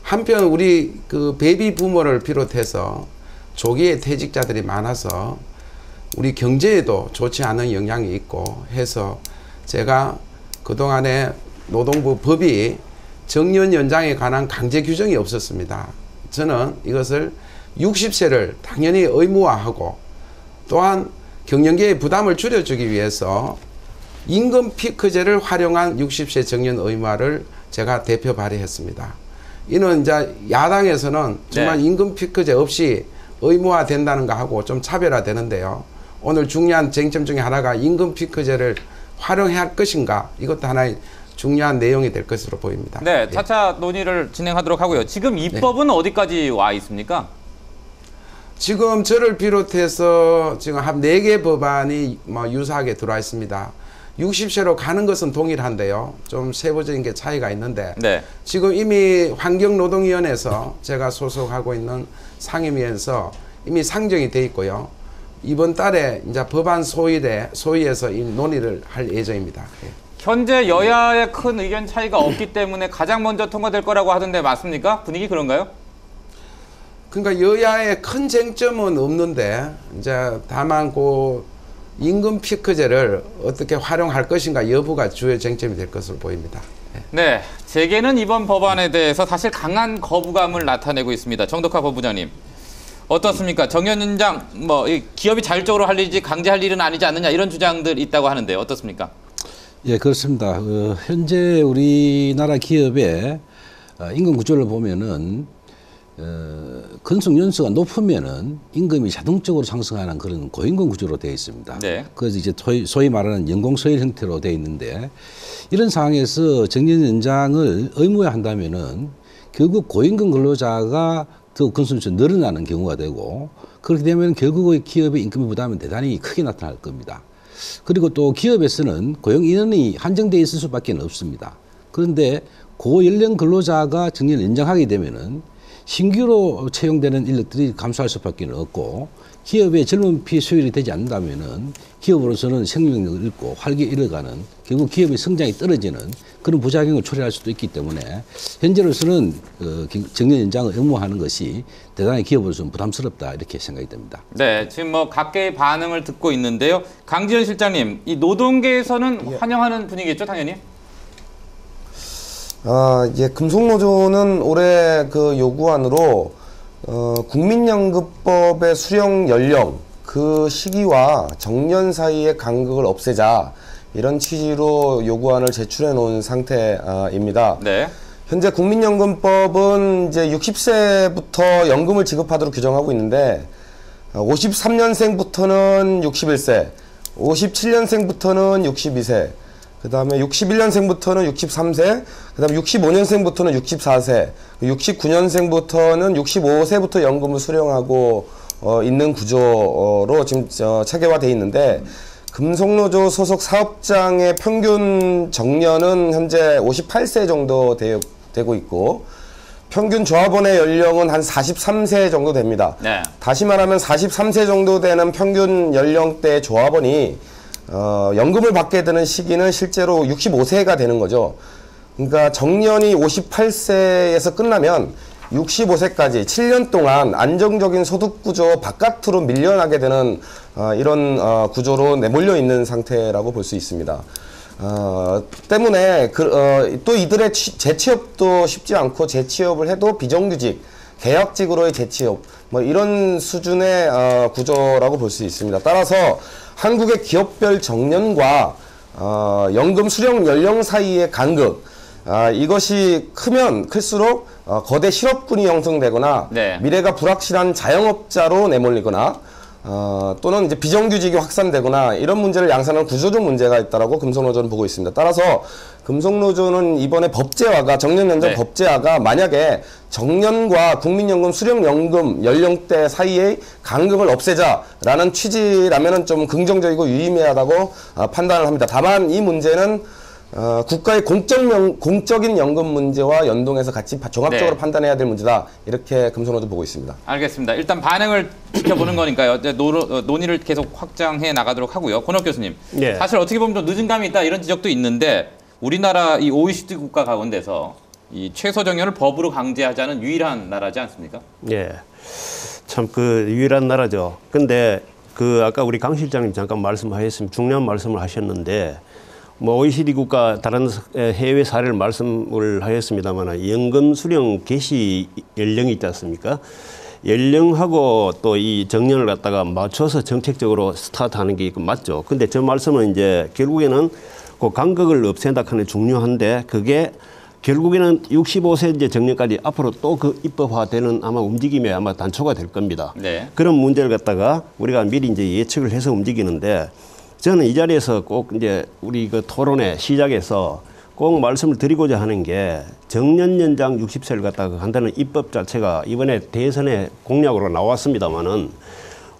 한편 우리 그 베이비 부모를 비롯해서 조기에 퇴직자들이 많아서 우리 경제에도 좋지 않은 영향이 있고 해서 제가 그동안에 노동부 법이 정년 연장에 관한 강제 규정이 없었습니다. 저는 이것을 60세를 당연히 의무화하고 또한 경영계의 부담을 줄여주기 위해서 임금 피크제를 활용한 60세 정년 의무화를 제가 대표 발의했습니다. 이는 이제 야당에서는 정말 임금 피크제 없이 의무화 된다는가 하고 좀 차별화되는데요. 오늘 중요한 쟁점 중에 하나가 임금 피크제를 활용해야 할 것인가, 이것도 하나의 중요한 내용이 될 것으로 보입니다. 네, 차차 논의를 진행하도록 하고요. 지금 입법은 어디까지 와 있습니까? 지금 저를 비롯해서 지금 한 4개 법안이 유사하게 들어와 있습니다. 60세로 가는 것은 동일한데요. 좀 세부적인 게 차이가 있는데 지금 이미 환경노동위원회에서 제가 소속하고 있는 상임위에서 이미 상정이 돼 있고요. 이번 달에 이제 법안 소위에서 이 논의를 할 예정입니다. 현재 여야의 큰 의견 차이가 없기 때문에 가장 먼저 통과될 거라고 하던데 맞습니까? 분위기 그런가요? 그러니까 여야의 큰 쟁점은 없는데 이제 다만 그 임금 피크제를 어떻게 활용할 것인가 여부가 주요 쟁점이 될 것으로 보입니다. 네, 재계는 이번 법안에 대해서 사실 강한 거부감을 나타내고 있습니다. 정덕화 법부장님, 어떻습니까? 정년 연장 기업이 자율적으로 할 일이지 강제할 일은 아니지 않느냐 이런 주장들 있다고 하는데 어떻습니까? 예, 그렇습니다. 현재 우리나라 기업의 임금 구조를 보면은 근속 연수가 높으면은 임금이 자동적으로 상승하는 그런 고임금 구조로 되어 있습니다. 그래서 이제 소위 말하는 연공서열 형태로 되어 있는데 이런 상황에서 정년 연장을 의무화한다면은 결국 고임금 근로자가 더 근속연수 늘어나는 경우가 되고 그렇게 되면 결국 기업의 임금 부담은 대단히 크게 나타날 겁니다. 그리고 또 기업에서는 고용 인원이 한정되어 있을 수밖에 없습니다. 그런데 고연령 근로자가 정년 연장하게 되면은 신규로 채용되는 인력들이 감소할 수밖에 없고 기업의 젊은 피 수율이 되지 않는다면은 기업으로서는 생명력을 잃고 활기 잃어가는 결국 기업의 성장이 떨어지는 그런 부작용을 초래할 수도 있기 때문에 현재로서는 정년 연장을 의무화하는 것이 대단히 기업으로서는 부담스럽다 이렇게 생각이 됩니다. 네, 지금 각계의 반응을 듣고 있는데요. 강지현 실장님, 이 노동계에서는 환영하는 분위기겠죠, 당연히? 금속노조는 올해 그 요구안으로 국민연금법의 수령 연령 그 시기와 정년 사이의 간극을 없애자 이런 취지로 요구안을 제출해 놓은 상태입니다. 현재 국민연금법은 이제 60세부터 연금을 지급하도록 규정하고 있는데 53년생부터는 61세, 57년생부터는 62세, 그 다음에 61년생부터는 63세, 그 다음에 65년생부터는 64세, 69년생부터는 65세부터 연금을 수령하고 있는 구조로 지금 체계화되어 있는데 금속노조 소속 사업장의 평균 정년은 현재 58세 정도 되고 있고 평균 조합원의 연령은 한 43세 정도 됩니다. 다시 말하면 43세 정도 되는 평균 연령대 조합원이 연금을 받게 되는 시기는 실제로 65세가 되는 거죠. 그러니까 정년이 58세에서 끝나면 65세까지 7년 동안 안정적인 소득 구조 바깥으로 밀려나게 되는 이런 구조로 내몰려 있는 상태라고 볼 수 있습니다. 때문에 또 이들의 재취업도 쉽지 않고 재취업을 해도 비정규직, 계약직으로의 재취업 이런 수준의 구조라고 볼 수 있습니다. 따라서 한국의 기업별 정년과 연금 수령 연령 사이의 간극 이것이 크면 클수록 거대 실업군이 형성되거나 미래가 불확실한 자영업자로 내몰리거나 또는 이제 비정규직이 확산되거나 이런 문제를 양산하는 구조적 문제가 있다라고 금속노조는 보고 있습니다. 따라서 금속노조는 이번에 법제화가 정년 연장 법제화가 만약에 정년과 국민연금 수령연금 연령대 사이의 간극을 없애자라는 취지라면은 좀 긍정적이고 유의미하다고 판단을 합니다. 다만 이 문제는 국가의 공적인 연금 문제와 연동해서 같이 종합적으로 판단해야 될 문제다. 이렇게 금속노조 보고 있습니다. 알겠습니다. 일단 반응을 지켜보는 거니까요. 이제 논의를 계속 확장해 나가도록 하고요. 권혁 교수님, 사실 어떻게 보면 좀 늦은 감이 있다 이런 지적도 있는데 우리나라 이 OECD 국가 가운데서 이 최소 정년을 법으로 강제하자는 유일한 나라지 않습니까? 예. 참 그 유일한 나라죠. 근데 그 아까 우리 강 실장님 잠깐 말씀하셨으면 중요한 말씀을 하셨는데 뭐 OECD 국가 다른 해외 사례를 말씀을 하셨습니다만 연금 수령 개시 연령이 있지 않습니까? 연령하고 또 이 정년을 갖다가 맞춰서 정책적으로 스타트하는 게 맞죠. 근데 저 말씀은 이제 결국에는 그 간극을 없앤다 하는 중요한데 그게 결국에는 65세 이제 정년까지 앞으로 또 그 입법화되는 아마 움직임에 아마 단초가 될 겁니다. 네. 그런 문제를 갖다가 우리가 미리 이제 예측을 해서 움직이는데 저는 이 자리에서 꼭 이제 우리 그 토론의 시작에서 꼭 말씀을 드리고자 하는 게 정년 연장 60세를 갖다가 한다는 입법 자체가 이번에 대선의 공약으로 나왔습니다만은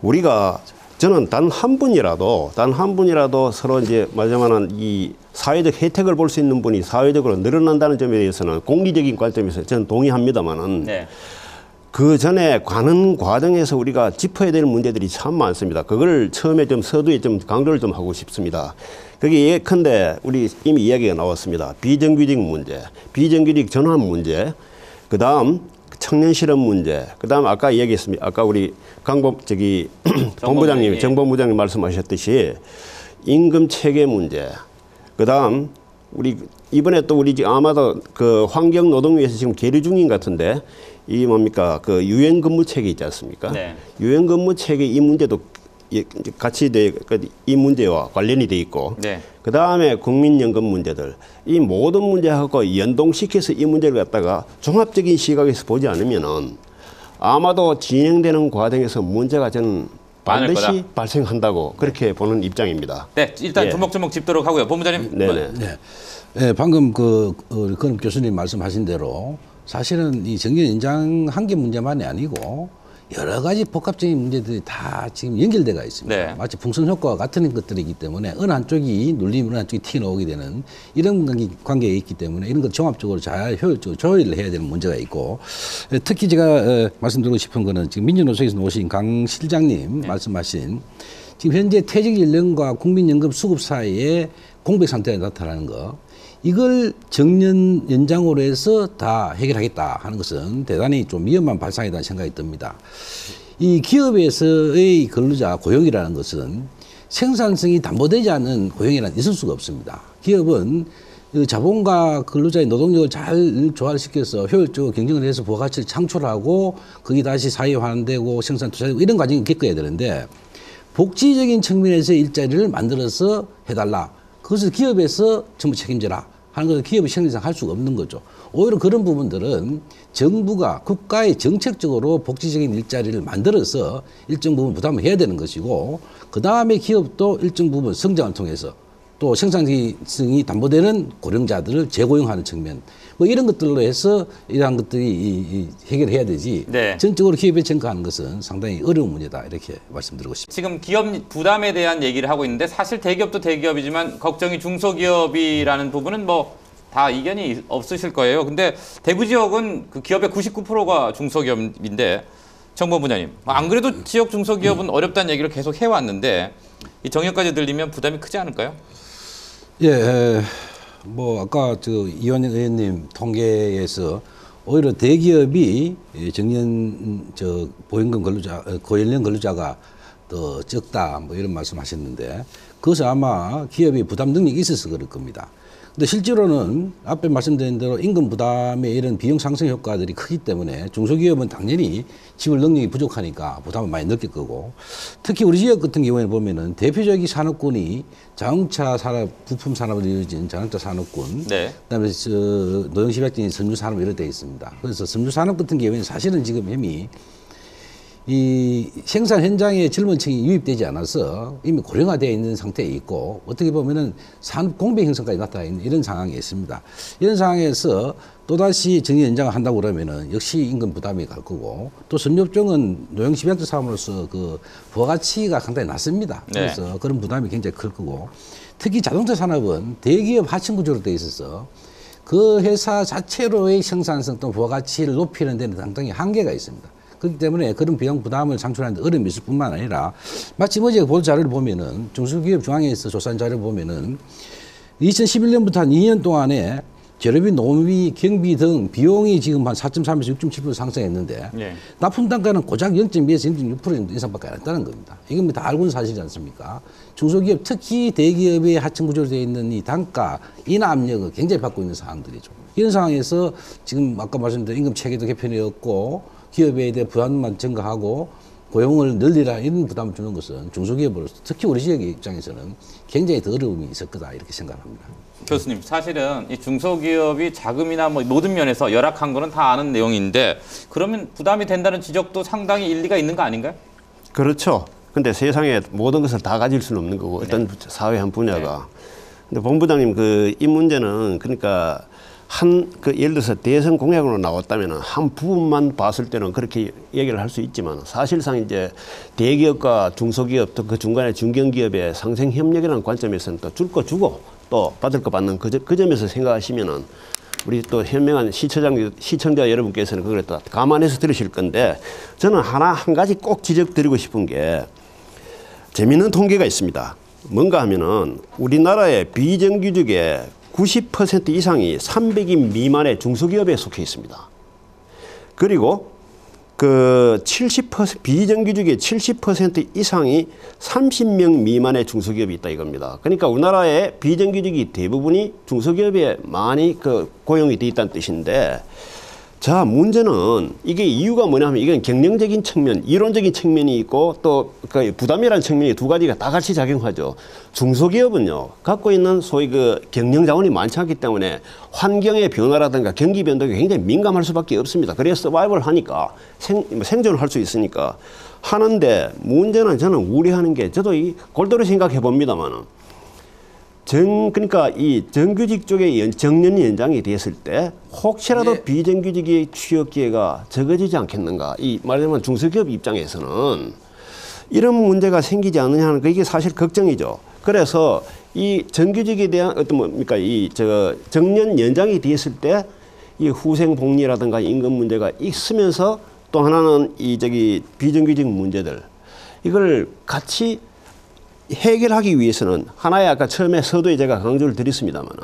우리가 저는 단 한 분이라도 서로 이제 말하자면 이 사회적 혜택을 볼 수 있는 분이 사회적으로 늘어난다는 점에 대해서는 공리적인 관점에서 저는 동의합니다만은 네. 그 전에 가는 과정에서 우리가 짚어야 될 문제들이 참 많습니다. 그걸 처음에 좀 서두에 좀 강조를 좀 하고 싶습니다. 그게 예컨대 우리 이미 이야기가 나왔습니다. 비정규직 문제, 비정규직 전환 문제, 그 다음 청년 실업 문제, 그 다음 아까 이야기했습니다. 아까 우리 본부장님, 정본부장님 말씀하셨듯이 임금 체계 문제, 그 다음 우리 이번에 또 우리 아마도 그 환경노동위에서 지금 계류 중인 것 같은데 이 뭡니까 그 유엔 근무 체계 있지 않습니까? 네. 유엔 근무 체계 이 문제도 같이 이 문제와 관련이 돼 있고 네. 그 다음에 국민연금 문제들 이 모든 문제하고 연동시켜서 이 문제를 갖다가 종합적인 시각에서 보지 않으면은 아마도 진행되는 과정에서 문제가 저는 반드시 발생한다고 그렇게 보는 입장입니다. 네, 일단 예. 조목조목 짚도록 하고요. 본부장님. 네네. 네. 네, 방금 우리 권 교수님 말씀하신 대로 사실은 이 정년 연장 한계 문제만이 아니고 여러 가지 복합적인 문제들이 다 지금 연결돼가 있습니다. 네. 마치 풍선 효과와 같은 것들이기 때문에 어느 한쪽이 눌리면 어느 한쪽이 튀어나오게 되는 이런 관계가 있기 때문에 이런 것 종합적으로 잘 효율적으로 조율을 해야 되는 문제가 있고 특히 제가 말씀드리고 싶은 거는 지금 민주노총에서 오신 강 실장님 말씀하신 지금 현재 퇴직 연령과 국민연금 수급 사이에 공백 상태가 나타나는 거 이걸 정년 연장으로 해서 다 해결하겠다 하는 것은 대단히 좀 위험한 발상이라는 생각이 듭니다. 이 기업에서의 근로자 고용이라는 것은 생산성이 담보되지 않은 고용이란 있을 수가 없습니다. 기업은 자본과 근로자의 노동력을 잘 조화시켜서 효율적으로 경쟁을 해서 부가가치를 창출하고 그게 다시 사회에 환원되고 생산 투자되고 이런 과정을 겪어야 되는데 복지적인 측면에서 일자리를 만들어서 해달라. 그것을 기업에서 전부 책임져라 하는 것을 기업이 생리상 할 수가 없는 거죠. 오히려 그런 부분들은 정부가 국가의 정책적으로 복지적인 일자리를 만들어서 일정 부분 부담을 해야 되는 것이고 그 다음에 기업도 일정 부분 성장을 통해서 또 생산성이 담보되는 고령자들을 재고용하는 측면 뭐 이런 것들로 해서 이러한 것들이 해결해야 되지 네. 전적으로 기업에 전가하는 것은 상당히 어려운 문제다 이렇게 말씀드리고 싶습니다. 지금 기업 부담에 대한 얘기를 하고 있는데 사실 대기업도 대기업이지만 걱정이 중소기업이라는 부분은 뭐 다 이견이 없으실 거예요. 근데 대구 지역은 그 기업의 99%가 중소기업인데 정보 분야님 안 그래도 지역 중소기업은 어렵다는 얘기를 계속 해왔는데 이 정년까지 들리면 부담이 크지 않을까요? 예, 뭐 아까 이완영 의원님 통계에서 오히려 대기업이 정년 보험금 근로자 고연령 근로자가 더 적다 뭐 이런 말씀하셨는데 그것은 아마 기업이 부담 능력이 있어서 그럴 겁니다. 근데 실제로는 앞에 말씀드린 대로 임금 부담의 이런 비용 상승 효과들이 크기 때문에 중소기업은 당연히 지불 능력이 부족하니까 부담을 많이 느낄 거고 특히 우리 지역 같은 경우에는 보면은 대표적인 산업군이 자동차 산업, 부품 산업으로 이루어진 자동차 산업군, 네. 그다음에 노동집약진 섬유 산업 이런 데 있습니다. 그래서 섬유 산업 같은 경우에는 사실은 지금 이미 이 생산 현장에 젊은 층이 유입되지 않아서 이미 고령화되어 있는 상태에 있고 어떻게 보면은 산업 공백 형성까지 나타나 있는 이런 상황에 있습니다. 이런 상황에서 또다시 정년 연장을 한다고 그러면은 역시 임금 부담이 갈 거고 또 섬유업종은 노용집약제 사업으로서 그 부가가치가 상당히 낮습니다. 그래서 네. 그런 부담이 굉장히 클 거고 특히 자동차 산업은 대기업 하청 구조로 되어 있어서 그 회사 자체로의 생산성 또 부가가치를 높이는 데는 상당히 한계가 있습니다. 그렇기 때문에 그런 비용 부담을 창출하는 데 어려움이 있을 뿐만 아니라 마침 어제 본 자료를 보면은 중소기업 중앙에서 조사한 자료를 보면은 2011년부터 한 2년 동안에 재료비, 노무비, 경비 등 비용이 지금 한 4.3에서 6.7% 상승했는데 예. 납품 단가는 고작 0.2에서 0.6% 정도 인상밖에 안 했다는 겁니다. 이건 뭐 다 알고 있는 사실이지 않습니까? 중소기업, 특히 대기업의 하청 구조로 되어 있는 이 단가 인하 압력을 굉장히 받고 있는 상황들이죠. 이런 상황에서 지금 아까 말씀드린 임금 체계도 개편이었고 기업에 대해 부담만 증가하고 고용을 늘리라 이런 부담을 주는 것은 중소기업으로서 특히 우리 지역의 입장에서는 굉장히 더 어려움이 있을 거다 이렇게 생각합니다. 교수님, 사실은 이 중소기업이 자금이나 뭐 모든 면에서 열악한 거는 다 아는 내용인데 그러면 부담이 된다는 지적도 상당히 일리가 있는 거 아닌가요? 그렇죠. 근데 세상에 모든 것을 다 가질 수는 없는 거고 어떤 사회 한 분야가. 근데 본부장님 이 문제는 그러니까 예를 들어서 대선 공약으로 나왔다면 한 부분만 봤을 때는 그렇게 얘기를 할 수 있지만 사실상 이제 대기업과 중소기업 또 그 중간에 중견기업의 상생 협력이라는 관점에서는 또 줄 거 주고 또 받을 거 받는 그 점에서 생각하시면은 우리 또 현명한 시청자 여러분께서는 그걸 또 감안해서 들으실 건데 저는 한 가지 꼭 지적드리고 싶은 게 재미있는 통계가 있습니다. 뭔가 하면은 우리나라의 비정규직의 90% 이상이 300인 미만의 중소기업에 속해 있습니다. 그리고 그 70% 비정규직의 70% 이상이 30명 미만의 중소기업이 있다 이겁니다. 그러니까 우리나라의 비정규직이 대부분이 중소기업에 많이 고용이 돼 있다는 뜻인데 자, 문제는 이게 이유가 뭐냐면 이건 경영적인 측면, 이론적인 측면이 있고 또 그 부담이라는 측면이 두 가지가 다 같이 작용하죠. 중소기업은요, 갖고 있는 소위 그 경영 자원이 많지 않기 때문에 환경의 변화라든가 경기 변동에 굉장히 민감할 수밖에 없습니다. 그래서 서바이벌 하니까 생존을 할 수 있으니까 하는데 문제는 저는 우려하는 게 저도 이 골똘히 생각해 봅니다만은 그러니까 이 정규직 쪽에 정년 연장이 됐을 때 혹시라도 예. 비정규직의 취업 기회가 적어지지 않겠는가. 이 말하자면 중소기업 입장에서는 이런 문제가 생기지 않느냐는 이게 사실 걱정이죠. 그래서 이 정규직에 대한 정년 연장이 됐을 때 이 후생 복리라든가 임금 문제가 있으면서 또 하나는 비정규직 문제들 이걸 같이 해결하기 위해서는 하나의 아까 처음에 서두에 제가 강조를 드렸습니다만은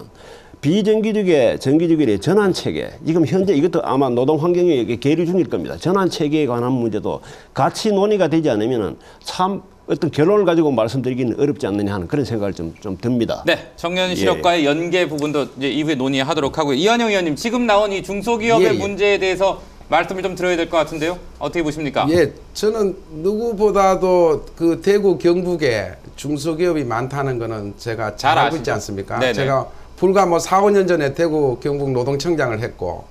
비정규직의 정규직의 전환 체계 지금 현재 이것도 아마 노동 환경에 계류 중일 겁니다. 전환 체계에 관한 문제도 같이 논의가 되지 않으면은 참 어떤 결론을 가지고 말씀드리기는 어렵지 않느냐 하는 그런 생각을 좀 듭니다. 네, 청년 실업과의 연계 부분도 이제 이후에 논의하도록 하고요. 이한영 의원님, 지금 나온 이 중소기업의 문제에 대해서 말씀을 좀 드려야 될 것 같은데요. 어떻게 보십니까? 예, 저는 누구보다도 그 대구 경북에 중소기업이 많다는 거는 제가 잘 알고 있지 않습니까? 네네. 제가 불과 4, 5년 전에 대구 경북 노동청장을 했고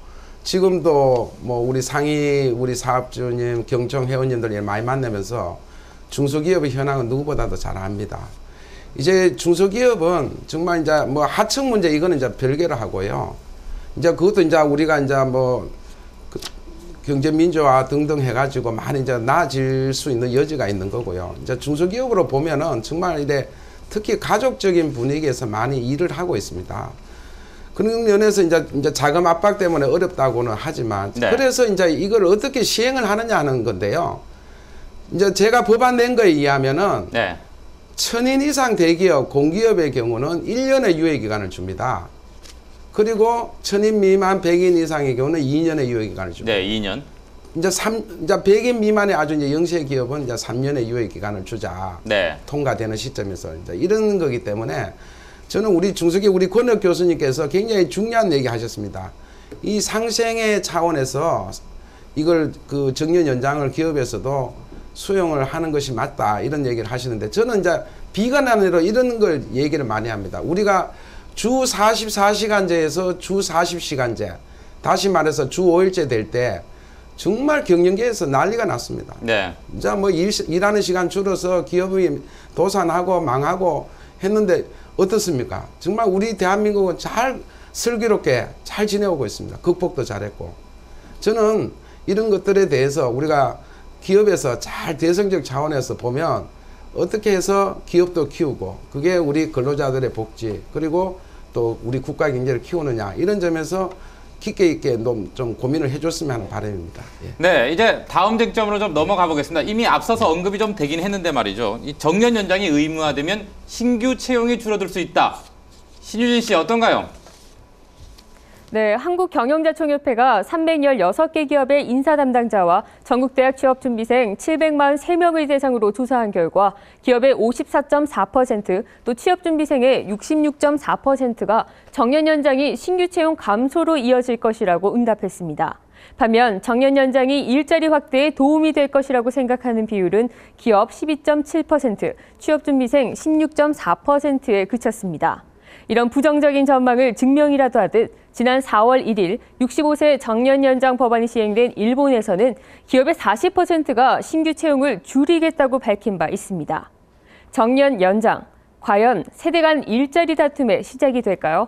지금도 우리 상위 우리 사업주님, 경청 회원님들 많이 만나면서 중소기업의 현황은 누구보다도 잘 압니다. 이제 중소기업은 정말 이제 하청 문제 이거는 이제 별개로 하고요. 이제 그것도 이제 우리가 이제 경제 민주화 등등 해가지고 많이 이제 나아질 수 있는 여지가 있는 거고요. 이제 중소기업으로 보면은 정말 이래 특히 가족적인 분위기에서 많이 일을 하고 있습니다. 그런 면에서 이제 자금 압박 때문에 어렵다고는 하지만 그래서 이제 이걸 어떻게 시행을 하느냐 하는 건데요. 이제 제가 법안 낸 거에 의하면은 1000인 이상 대기업, 공기업의 경우는 1년의 유예기간을 줍니다. 그리고 1000인 미만 100인 이상의 경우는 2년의 유예기간을 줍니다. 네, 2년. 이제 100인 미만의 아주 이제 영세 기업은 이제 3년의 유예기간을 주자. 통과되는 시점에서 이제 이런 거기 때문에 저는 우리 중소기업 우리 권혁 교수님께서 굉장히 중요한 얘기 하셨습니다. 이 상생의 차원에서 이걸 그 정년 연장을 기업에서도 수용을 하는 것이 맞다 이런 얘기를 하시는데 저는 이제 비관안으로 이런 걸 얘기를 많이 합니다. 우리가 주 44시간제에서 주 40시간제 다시 말해서 주 5일제 될 때 정말 경영계에서 난리가 났습니다. 이제 일하는 시간 줄어서 기업이 도산하고 망하고 했는데 어떻습니까? 정말 우리 대한민국은 잘 슬기롭게 잘 지내오고 있습니다. 극복도 잘했고 저는 이런 것들에 대해서 우리가 기업에서 잘 대승적 차원에서 보면 어떻게 해서 기업도 키우고 그게 우리 근로자들의 복지 그리고 또 우리 국가 경제를 키우느냐 이런 점에서 깊게 있게 좀 고민을 해줬으면 하는 바람입니다. 네, 이제 다음 쟁점으로 좀 넘어가 보겠습니다. 이미 앞서서 언급이 좀 되긴 했는데 말이죠. 이 정년 연장이 의무화되면 신규 채용이 줄어들 수 있다. 신유진 씨 어떤가요? 네, 한국경영자총협회가 316개 기업의 인사 담당자와 전국대학 취업준비생 743명을 대상으로 조사한 결과 기업의 54.4%, 또 취업준비생의 66.4%가 정년 연장이 신규 채용 감소로 이어질 것이라고 응답했습니다. 반면 정년 연장이 일자리 확대에 도움이 될 것이라고 생각하는 비율은 기업 12.7%, 취업준비생 16.4%에 그쳤습니다. 이런 부정적인 전망을 증명이라도 하듯 지난 4월 1일 65세 정년 연장 법안이 시행된 일본에서는 기업의 40%가 신규 채용을 줄이겠다고 밝힌 바 있습니다. 정년 연장, 과연 세대 간 일자리 다툼의 시작이 될까요?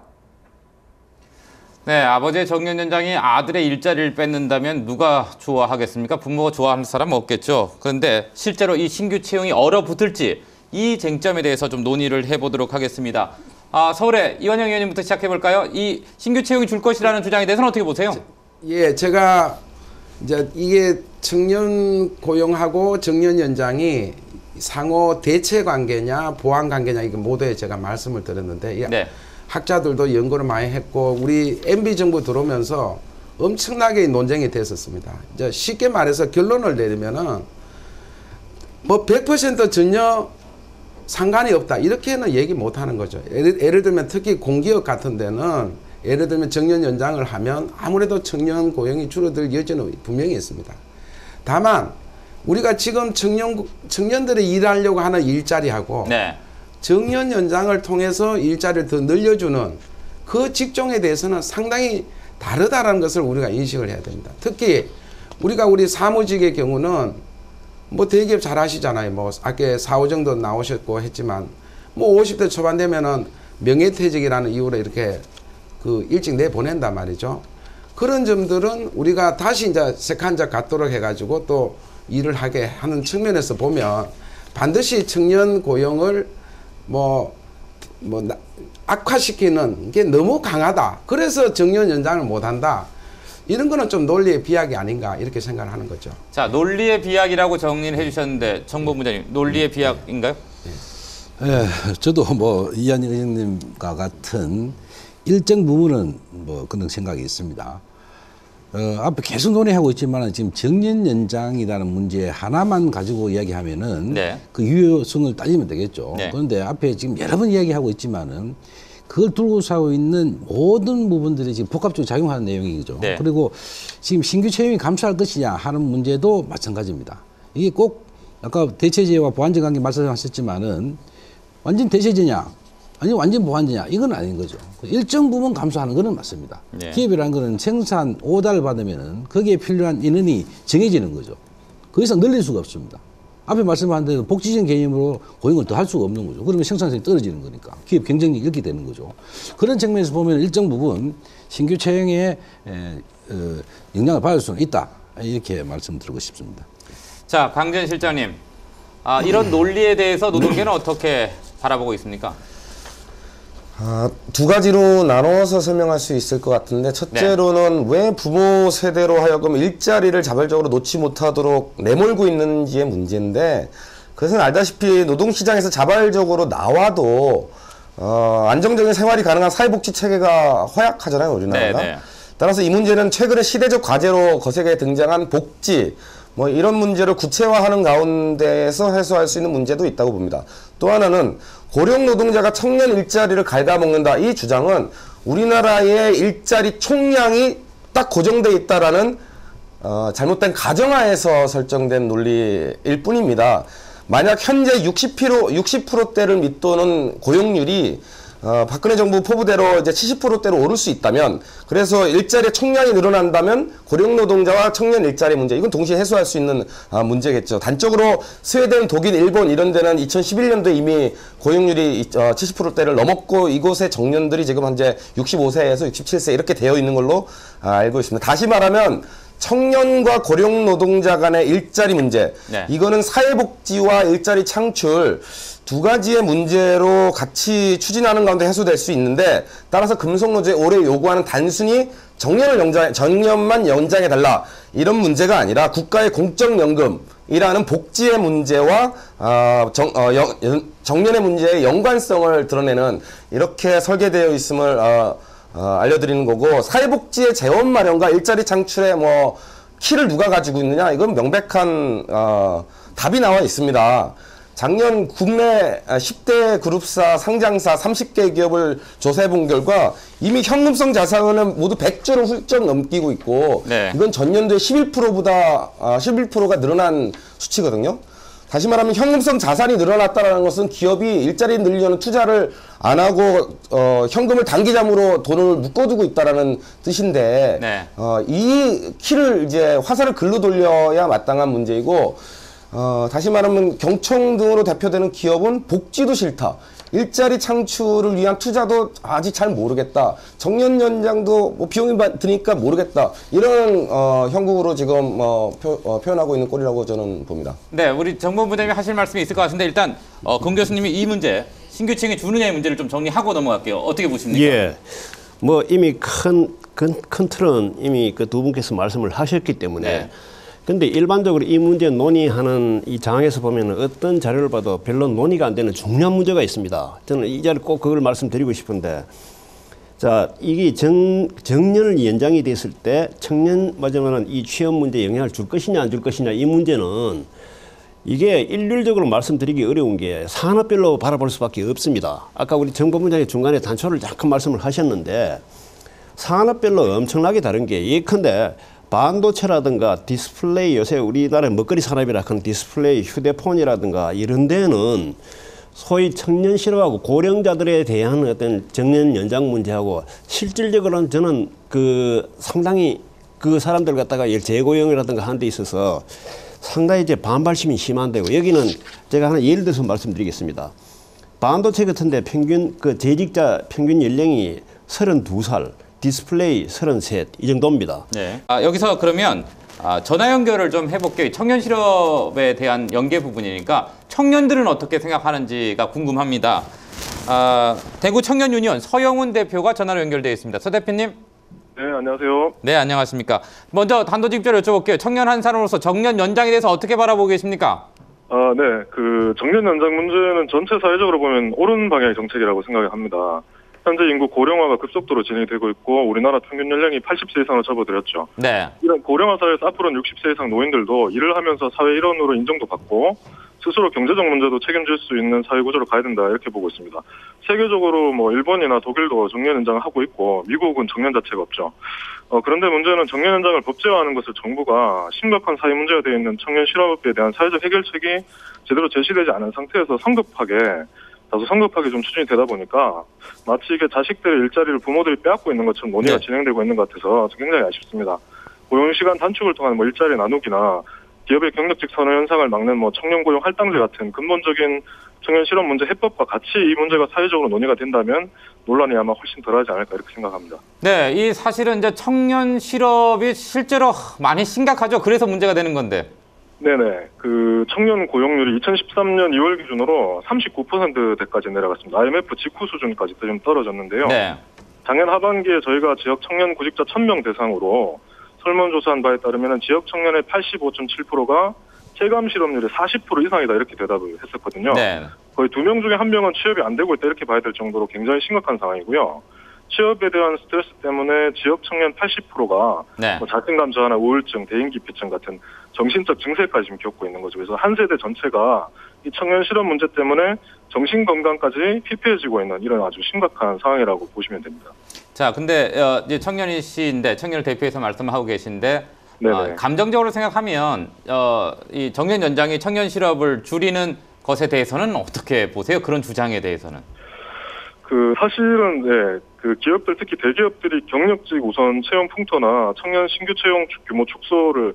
네, 아버지의 정년 연장이 아들의 일자리를 뺏는다면 누가 좋아하겠습니까? 부모가 좋아하는 사람은 없겠죠. 그런데 실제로 이 신규 채용이 얼어붙을지 이 쟁점에 대해서 좀 논의를 해보도록 하겠습니다. 서울의 이완영 의원님부터 시작해볼까요? 이 신규 채용이 줄 것이라는 주장에 대해서는 어떻게 보세요? 예, 제가 이제 이게 청년 고용하고 정년 연장이 상호 대체 관계냐 보완 관계냐 이거 모두에 제가 말씀을 드렸는데 네. 학자들도 연구를 많이 했고 우리 MB 정부 들어오면서 엄청나게 논쟁이 됐었습니다. 이제 쉽게 말해서 결론을 내리면은 뭐 100% 전혀 상관이 없다 이렇게는 얘기 못 하는 거죠. 예를 들면 특히 공기업 같은 데는 예를 들면 정년 연장을 하면 아무래도 청년 고용이 줄어들 여지는 분명히 있습니다. 다만 우리가 지금 청년들이 일하려고 하는 일자리하고 네. 정년 연장을 통해서 일자리를 더 늘려주는 그 직종에 대해서는 상당히 다르다는 것을 우리가 인식을 해야 됩니다. 특히 우리 사무직의 경우는 뭐 대기업 잘 하시잖아요. 뭐 아까 4, 5 정도 나오셨고 했지만 뭐 50대 초반 되면은 명예퇴직이라는 이유로 이렇게 그 일찍 내보낸단 말이죠. 그런 점들은 우리가 다시 이제 세컨자 갖도록 해가지고 또 일을 하게 하는 측면에서 보면 반드시 청년 고용을 악화시키는 게 너무 강하다. 그래서 정년 연장을 못한다. 이런 거는 좀 논리의 비약이 아닌가 이렇게 생각을 하는 거죠. 자, 논리의 비약이라고 정리를 해주셨는데 정 본부장님, 논리의 비약인가요? 예, 저도 뭐 이한영 의원님과 같은 일정 부분은 뭐 그런 생각이 있습니다. 앞에 계속 논의하고 있지만 지금 정년 연장이라는 문제 하나만 가지고 이야기하면은 네. 그 유효성을 따지면 되겠죠. 네. 그런데 앞에 지금 여러 번 이야기하고 있지만은 그걸 둘러싸고 있는 모든 부분들이 지금 복합적으로 작용하는 내용이죠. 네. 그리고 지금 신규 채용이 감소할 것이냐 하는 문제도 마찬가지입니다. 이게 꼭 아까 대체제와 보완제 관계 말씀하셨지만은 완전 대체제냐 아니 완전 보완제냐 이건 아닌 거죠. 일정 부분 감소하는 거는 맞습니다. 네. 기업이라는 거는 생산 오다를 받으면은 거기에 필요한 인원이 정해지는 거죠. 그 이상 늘릴 수가 없습니다. 앞에 말씀한 대로 복지적 개념으로 고용을 더 할 수가 없는 거죠. 그러면 생산성이 떨어지는 거니까 기업 경쟁력이 이렇게 되는 거죠. 그런 측면에서 보면 일정 부분 신규 채용에 영향을 받을 수는 있다. 이렇게 말씀드리고 싶습니다. 자, 강전 실장님, 이런 논리에 대해서 노동계는 어떻게 바라보고 있습니까? 두 가지로 나눠서 설명할 수 있을 것 같은데 첫째로는 왜 부모 세대로 하여금 일자리를 자발적으로 놓지 못하도록 내몰고 있는지의 문제인데 그것은 알다시피 노동시장에서 자발적으로 나와도 안정적인 생활이 가능한 사회복지 체계가 허약하잖아요, 우리나라가. 네, 네. 따라서 이 문제는 최근에 시대적 과제로 거세게 등장한 복지 뭐 이런 문제를 구체화하는 가운데에서 해소할 수 있는 문제도 있다고 봅니다. 또 하나는 고령 노동자가 청년 일자리를 갉아먹는다. 이 주장은 우리나라의 일자리 총량이 딱 고정돼 있다라는 잘못된 가정하에서 설정된 논리일 뿐입니다. 만약 현재 60%대를 밑도는 고용률이 박근혜 정부 포부대로 이제 70%대로 오를 수 있다면, 그래서 일자리 총량이 늘어난다면 고령 노동자와 청년 일자리 문제, 이건 동시에 해소할 수 있는 문제겠죠. 단적으로 스웨덴, 독일, 일본 이런 데는 2011년도에 이미 고용률이 70%대를 넘었고 이곳의 정년들이 지금 현재 65세에서 67세 이렇게 되어 있는 걸로 알고 있습니다. 다시 말하면 청년과 고령 노동자 간의 일자리 문제, 네. 이거는 사회복지와 일자리 창출 두 가지의 문제로 같이 추진하는 가운데 해소될 수 있는데, 따라서 금속노조에 올해 요구하는 단순히 정년만 연장해달라 이런 문제가 아니라 국가의 공적연금이라는 복지의 문제와 정년의 문제의 연관성을 드러내는 이렇게 설계되어 있음을 알려드리는 거고, 사회복지의 재원 마련과 일자리 창출에 뭐 키를 누가 가지고 있느냐, 이건 명백한 답이 나와 있습니다. 작년 국내 10대 그룹사 상장사 30개 기업을 조사해 본 결과 이미 현금성 자산은 모두 100조를 훌쩍 넘기고 있고, 네. 이건 전년도에 11%가 늘어난 수치거든요. 다시 말하면 현금성 자산이 늘어났다는 것은 기업이 일자리 늘리려는 투자를 안 하고 현금을 단기잠으로 돈을 묶어두고 있다라는 뜻인데, 네. 이 키를 이제 화살을 글로 돌려야 마땅한 문제이고, 다시 말하면 경총 등으로 대표되는 기업은 복지도 싫다, 일자리 창출을 위한 투자도 아직 잘 모르겠다, 정년 연장도 뭐 비용이 드니까 모르겠다, 이런 형국으로 지금 표현하고 있는 꼴이라고 저는 봅니다. 네, 우리 정보부장님이 하실 말씀이 있을 것 같은데 일단 금 교수님이 이 문제 신규층이 주느냐의 문제를 좀 정리하고 넘어갈게요. 어떻게 보십니까? 예, 뭐 이미 큰 틀은 이미 그 두 분께서 말씀을 하셨기 때문에. 네. 근데 일반적으로 이 문제 논의하는 이 장에서 보면 어떤 자료를 봐도 별로 논의가 안 되는 중요한 문제가 있습니다. 저는 이 자리에 꼭 그걸 말씀드리고 싶은데, 자, 이게 정년 연장이 됐을 때 청년 마지막은 이 취업 문제에 영향을 줄 것이냐 안 줄 것이냐, 이 문제는 이게 일률적으로 말씀드리기 어려운 게 산업별로 바라볼 수밖에 없습니다. 아까 우리 정보부장이 중간에 단초를 잠깐 말씀을 하셨는데, 산업별로 엄청나게 다른 게, 예컨대 반도체라든가 디스플레이, 요새 우리나라 먹거리 산업이라 하는 디스플레이, 휴대폰이라든가 이런 데는 소위 청년 실업하고 고령자들에 대한 어떤 정년 연장 문제하고 실질적으로는 저는 그 상당히 그 사람들 갖다가 재고용이라든가 하는 데 있어서 상당히 이제 반발심이 심한데고, 여기는 제가 하나 예를 들어서 말씀드리겠습니다. 반도체 같은데 평균 그 재직자 평균 연령이 32살, 디스플레이 33, 이 정도입니다. 네. 여기서 그러면 전화 연결을 좀 해볼게요. 청년 실업에 대한 연계 부분이니까 청년들은 어떻게 생각하는지가 궁금합니다. 대구 청년 유니온 서영훈 대표가 전화로 연결되어 있습니다. 서 대표님. 네, 안녕하세요. 네, 안녕하십니까. 먼저 단도직입적으로 여쭤볼게요. 청년 한 사람으로서 정년 연장에 대해서 어떻게 바라보고 계십니까? 네. 그 정년 연장 문제는 전체 사회적으로 보면 옳은 방향의 정책이라고 생각합니다. 현재 인구 고령화가 급속도로 진행이 되고 있고, 우리나라 평균 연령이 80세 이상으로 접어들었죠. 네. 이런 고령화 사회에서 앞으로는 60세 이상 노인들도 일을 하면서 사회 일원으로 인정도 받고 스스로 경제적 문제도 책임질 수 있는 사회 구조로 가야 된다, 이렇게 보고 있습니다. 세계적으로 뭐 일본이나 독일도 정년 연장을 하고 있고, 미국은 정년 자체가 없죠. 그런데 문제는 정년 연장을 법제화하는 것을 정부가 심각한 사회 문제가 되어 있는 청년 실업에 대한 사회적 해결책이 제대로 제시되지 않은 상태에서 다소 성급하게 좀 추진이 되다 보니까 마치 이게 자식들의 일자리를 부모들이 빼앗고 있는 것처럼 논의가 진행되고 있는 것 같아서 굉장히 아쉽습니다. 고용시간 단축을 통한 뭐 일자리 나누기나 기업의 경력직 선호 현상을 막는 뭐 청년 고용 할당제 같은 근본적인 청년 실업 문제 해법과 같이 이 문제가 사회적으로 논의가 된다면 논란이 아마 훨씬 덜하지 않을까, 이렇게 생각합니다. 네, 이 사실은 이제 청년 실업이 실제로 많이 심각하죠. 그래서 문제가 되는 건데. 네네. 그 청년 고용률이 2013년 2월 기준으로 39%대까지 내려갔습니다. IMF 직후 수준까지 좀 떨어졌는데요. 네. 작년 하반기에 저희가 지역 청년 구직자 1000명 대상으로 설문조사한 바에 따르면 지역 청년의 85.7%가 체감 실업률이 40% 이상이다, 이렇게 대답을 했었거든요. 네. 거의 2명 중에 1명은 취업이 안 되고 있다, 이렇게 봐야 될 정도로 굉장히 심각한 상황이고요. 취업에 대한 스트레스 때문에 지역 청년 80%가 네. 뭐 자신감 저하나 우울증, 대인기피증 같은 정신적 증세까지 지금 겪고 있는 거죠. 그래서 한 세대 전체가 이 청년 실업 문제 때문에 정신 건강까지 피폐해지고 있는 이런 아주 심각한 상황이라고 보시면 됩니다. 자, 근데 이제 청년이신데 청년을 대표해서 말씀하고 계신데 감정적으로 생각하면 이 정년 연장이 청년 실업을 줄이는 것에 대해서는 어떻게 보세요? 그런 주장에 대해서는? 사실은 그 기업들, 특히 대기업들이 경력직 우선 채용 풍토나 청년 신규 채용 규모 축소를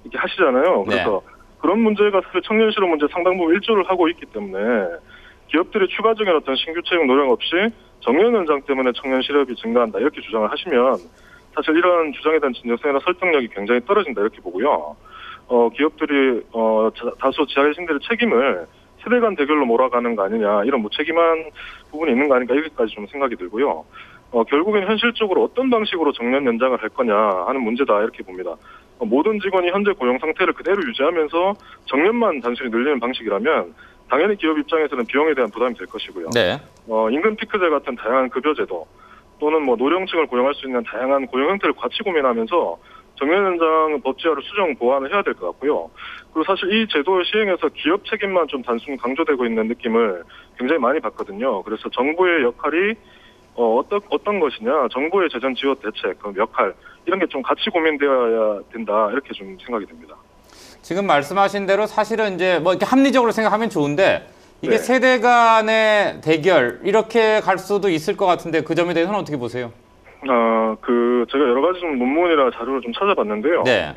이렇게 하시잖아요. 그래서 그런 문제가 사실 청년 실업 문제 상당 부분 일조를 하고 있기 때문에 기업들이 추가적인 어떤 신규 채용 노력 없이 정년 연장 때문에 청년 실업이 증가한다, 이렇게 주장을 하시면 사실 이런 주장에 대한 진정성이나 설득력이 굉장히 떨어진다, 이렇게 보고요. 기업들이 다소 자신들의 책임을 세대 간 대결로 몰아가는 거 아니냐, 이런 무책임한 부분이 있는 거 아닌가, 여기까지 좀 생각이 들고요. 결국엔 현실적으로 어떤 방식으로 정년 연장을 할 거냐 하는 문제다, 이렇게 봅니다. 모든 직원이 현재 고용 상태를 그대로 유지하면서 정년만 단순히 늘리는 방식이라면 당연히 기업 입장에서는 비용에 대한 부담이 될 것이고요. 네. 임금 피크제 같은 다양한 급여제도, 또는 뭐 노령층을 고용할 수 있는 다양한 고용 형태를 같이 고민하면서 정년연장 법제화를 수정 보완을 해야 될 것 같고요. 그리고 사실 이 제도 시행에서 기업 책임만 좀 단순히 강조되고 있는 느낌을 굉장히 많이 받거든요. 그래서 정부의 역할이 어떤 것이냐, 정부의 재정 지원 대책, 그 역할 이런 게 좀 같이 고민되어야 된다 이렇게 좀 생각이 듭니다. 지금 말씀하신 대로 사실은 이제 뭐 이렇게 합리적으로 생각하면 좋은데 이게 네. 세대 간의 대결 이렇게 갈 수도 있을 것 같은데 그 점에 대해서는 어떻게 보세요? 제가 여러 가지 좀 논문이나 자료를 좀 찾아봤는데요. 네.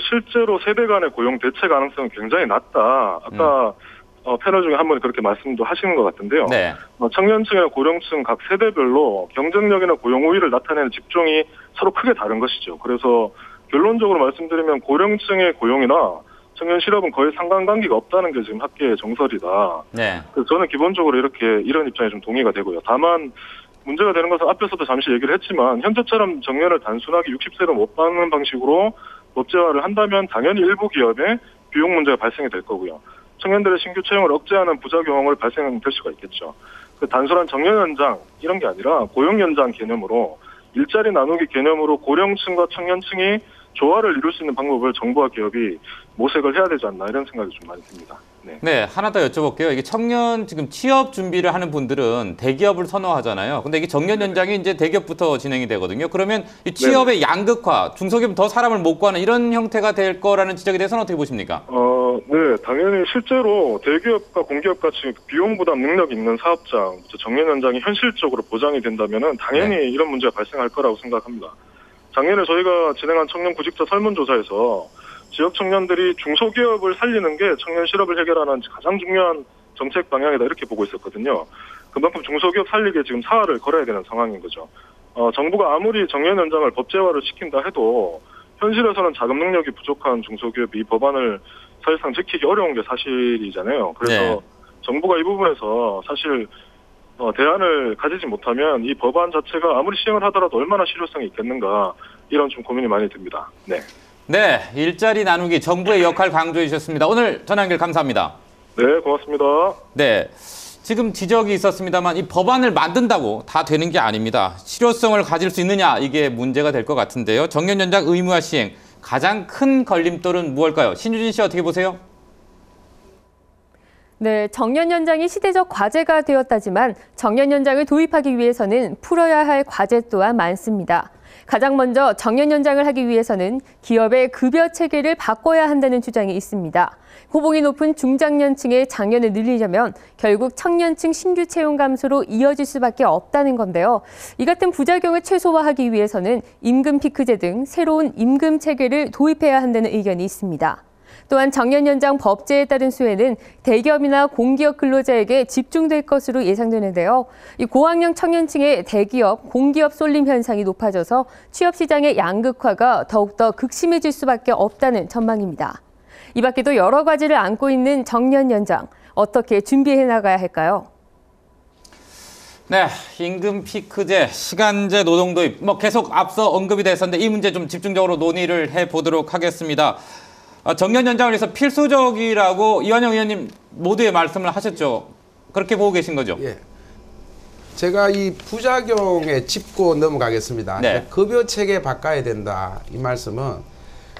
실제로 세대 간의 고용 대체 가능성은 굉장히 낮다. 아까 패널 중에 한 분이 그렇게 말씀도 하시는 것 같은데요. 네. 청년층이나 고령층 각 세대별로 경쟁력이나 고용 우위를 나타내는 직종이 서로 크게 다른 것이죠. 그래서 결론적으로 말씀드리면 고령층의 고용이나 청년 실업은 거의 상관관계가 없다는 게 지금 학계의 정설이다. 네. 그래서 저는 기본적으로 이런 입장에 좀 동의가 되고요. 다만 문제가 되는 것은 앞에서도 잠시 얘기를 했지만 현재처럼 정년을 단순하게 60세로 못 받는 방식으로 법제화를 한다면 당연히 일부 기업에 비용 문제가 발생이 될 거고요. 청년들의 신규 채용을 억제하는 부작용을 발생될 수가 있겠죠. 단순한 정년 연장 이런 게 아니라 고용 연장 개념으로 일자리 나누기 개념으로 고령층과 청년층이 조화를 이룰 수 있는 방법을 정부와 기업이 모색을 해야 되지 않나 이런 생각이 좀 많이 듭니다. 네, 하나 더 여쭤볼게요. 이게 청년 지금 취업 준비를 하는 분들은 대기업을 선호하잖아요. 근데 이게 정년 연장이 이제 대기업부터 진행이 되거든요. 그러면 이 취업의 양극화, 중소기업 더 사람을 못 구하는 이런 형태가 될 거라는 지적에 대해서는 어떻게 보십니까? 네, 당연히 실제로 대기업과 공기업 같이 비용 부담 능력 있는 사업장, 정년 연장이 현실적으로 보장이 된다면은 당연히 이런 문제가 발생할 거라고 생각합니다. 작년에 저희가 진행한 청년 구직자 설문조사에서 지역 청년들이 중소기업을 살리는 게 청년 실업을 해결하는 가장 중요한 정책 방향이다 이렇게 보고 있었거든요. 그만큼 중소기업 살리기에 지금 사활을 걸어야 되는 상황인 거죠. 정부가 아무리 정년 연장을 법제화를 시킨다 해도 현실에서는 자금 능력이 부족한 중소기업이 이 법안을 사실상 지키기 어려운 게 사실이잖아요. 그래서 정부가 이 부분에서 사실 대안을 가지지 못하면 이 법안 자체가 아무리 시행을 하더라도 얼마나 실효성이 있겠는가 이런 좀 고민이 많이 듭니다. 네, 일자리 나누기 정부의 역할 강조해 주셨습니다. 오늘 전화 연결 감사합니다. 네, 고맙습니다. 네, 지금 지적이 있었습니다만 이 법안을 만든다고 다 되는 게 아닙니다. 실효성을 가질 수 있느냐 이게 문제가 될 것 같은데요. 정년 연장 의무화 시행 가장 큰 걸림돌은 무엇일까요? 신유진 씨 어떻게 보세요? 네, 정년 연장이 시대적 과제가 되었다지만 정년 연장을 도입하기 위해서는 풀어야 할 과제 또한 많습니다. 가장 먼저 정년 연장을 하기 위해서는 기업의 급여 체계를 바꿔야 한다는 주장이 있습니다. 호봉이 높은 중장년층의 장년을 늘리려면 결국 청년층 신규 채용 감소로 이어질 수밖에 없다는 건데요. 이 같은 부작용을 최소화하기 위해서는 임금 피크제 등 새로운 임금 체계를 도입해야 한다는 의견이 있습니다. 또한 정년 연장 법제에 따른 수혜는 대기업이나 공기업 근로자에게 집중될 것으로 예상되는데요. 이 고학년 청년층의 대기업, 공기업 쏠림 현상이 높아져서 취업 시장의 양극화가 더욱더 극심해질 수밖에 없다는 전망입니다. 이 밖에도 여러 가지를 안고 있는 정년 연장, 어떻게 준비해 나가야 할까요? 네, 임금 피크제, 시간제 노동 도입, 계속 앞서 언급이 됐었는데 이 문제 좀 집중적으로 논의를 해보도록 하겠습니다. 정년 연장을 위해서 필수적이라고 이완영 의원님 모두의 말씀을 하셨죠. 그렇게 보고 계신 거죠? 예. 제가 이 부작용에 짚고 넘어가겠습니다. 네. 급여 체계 바꿔야 된다. 이 말씀은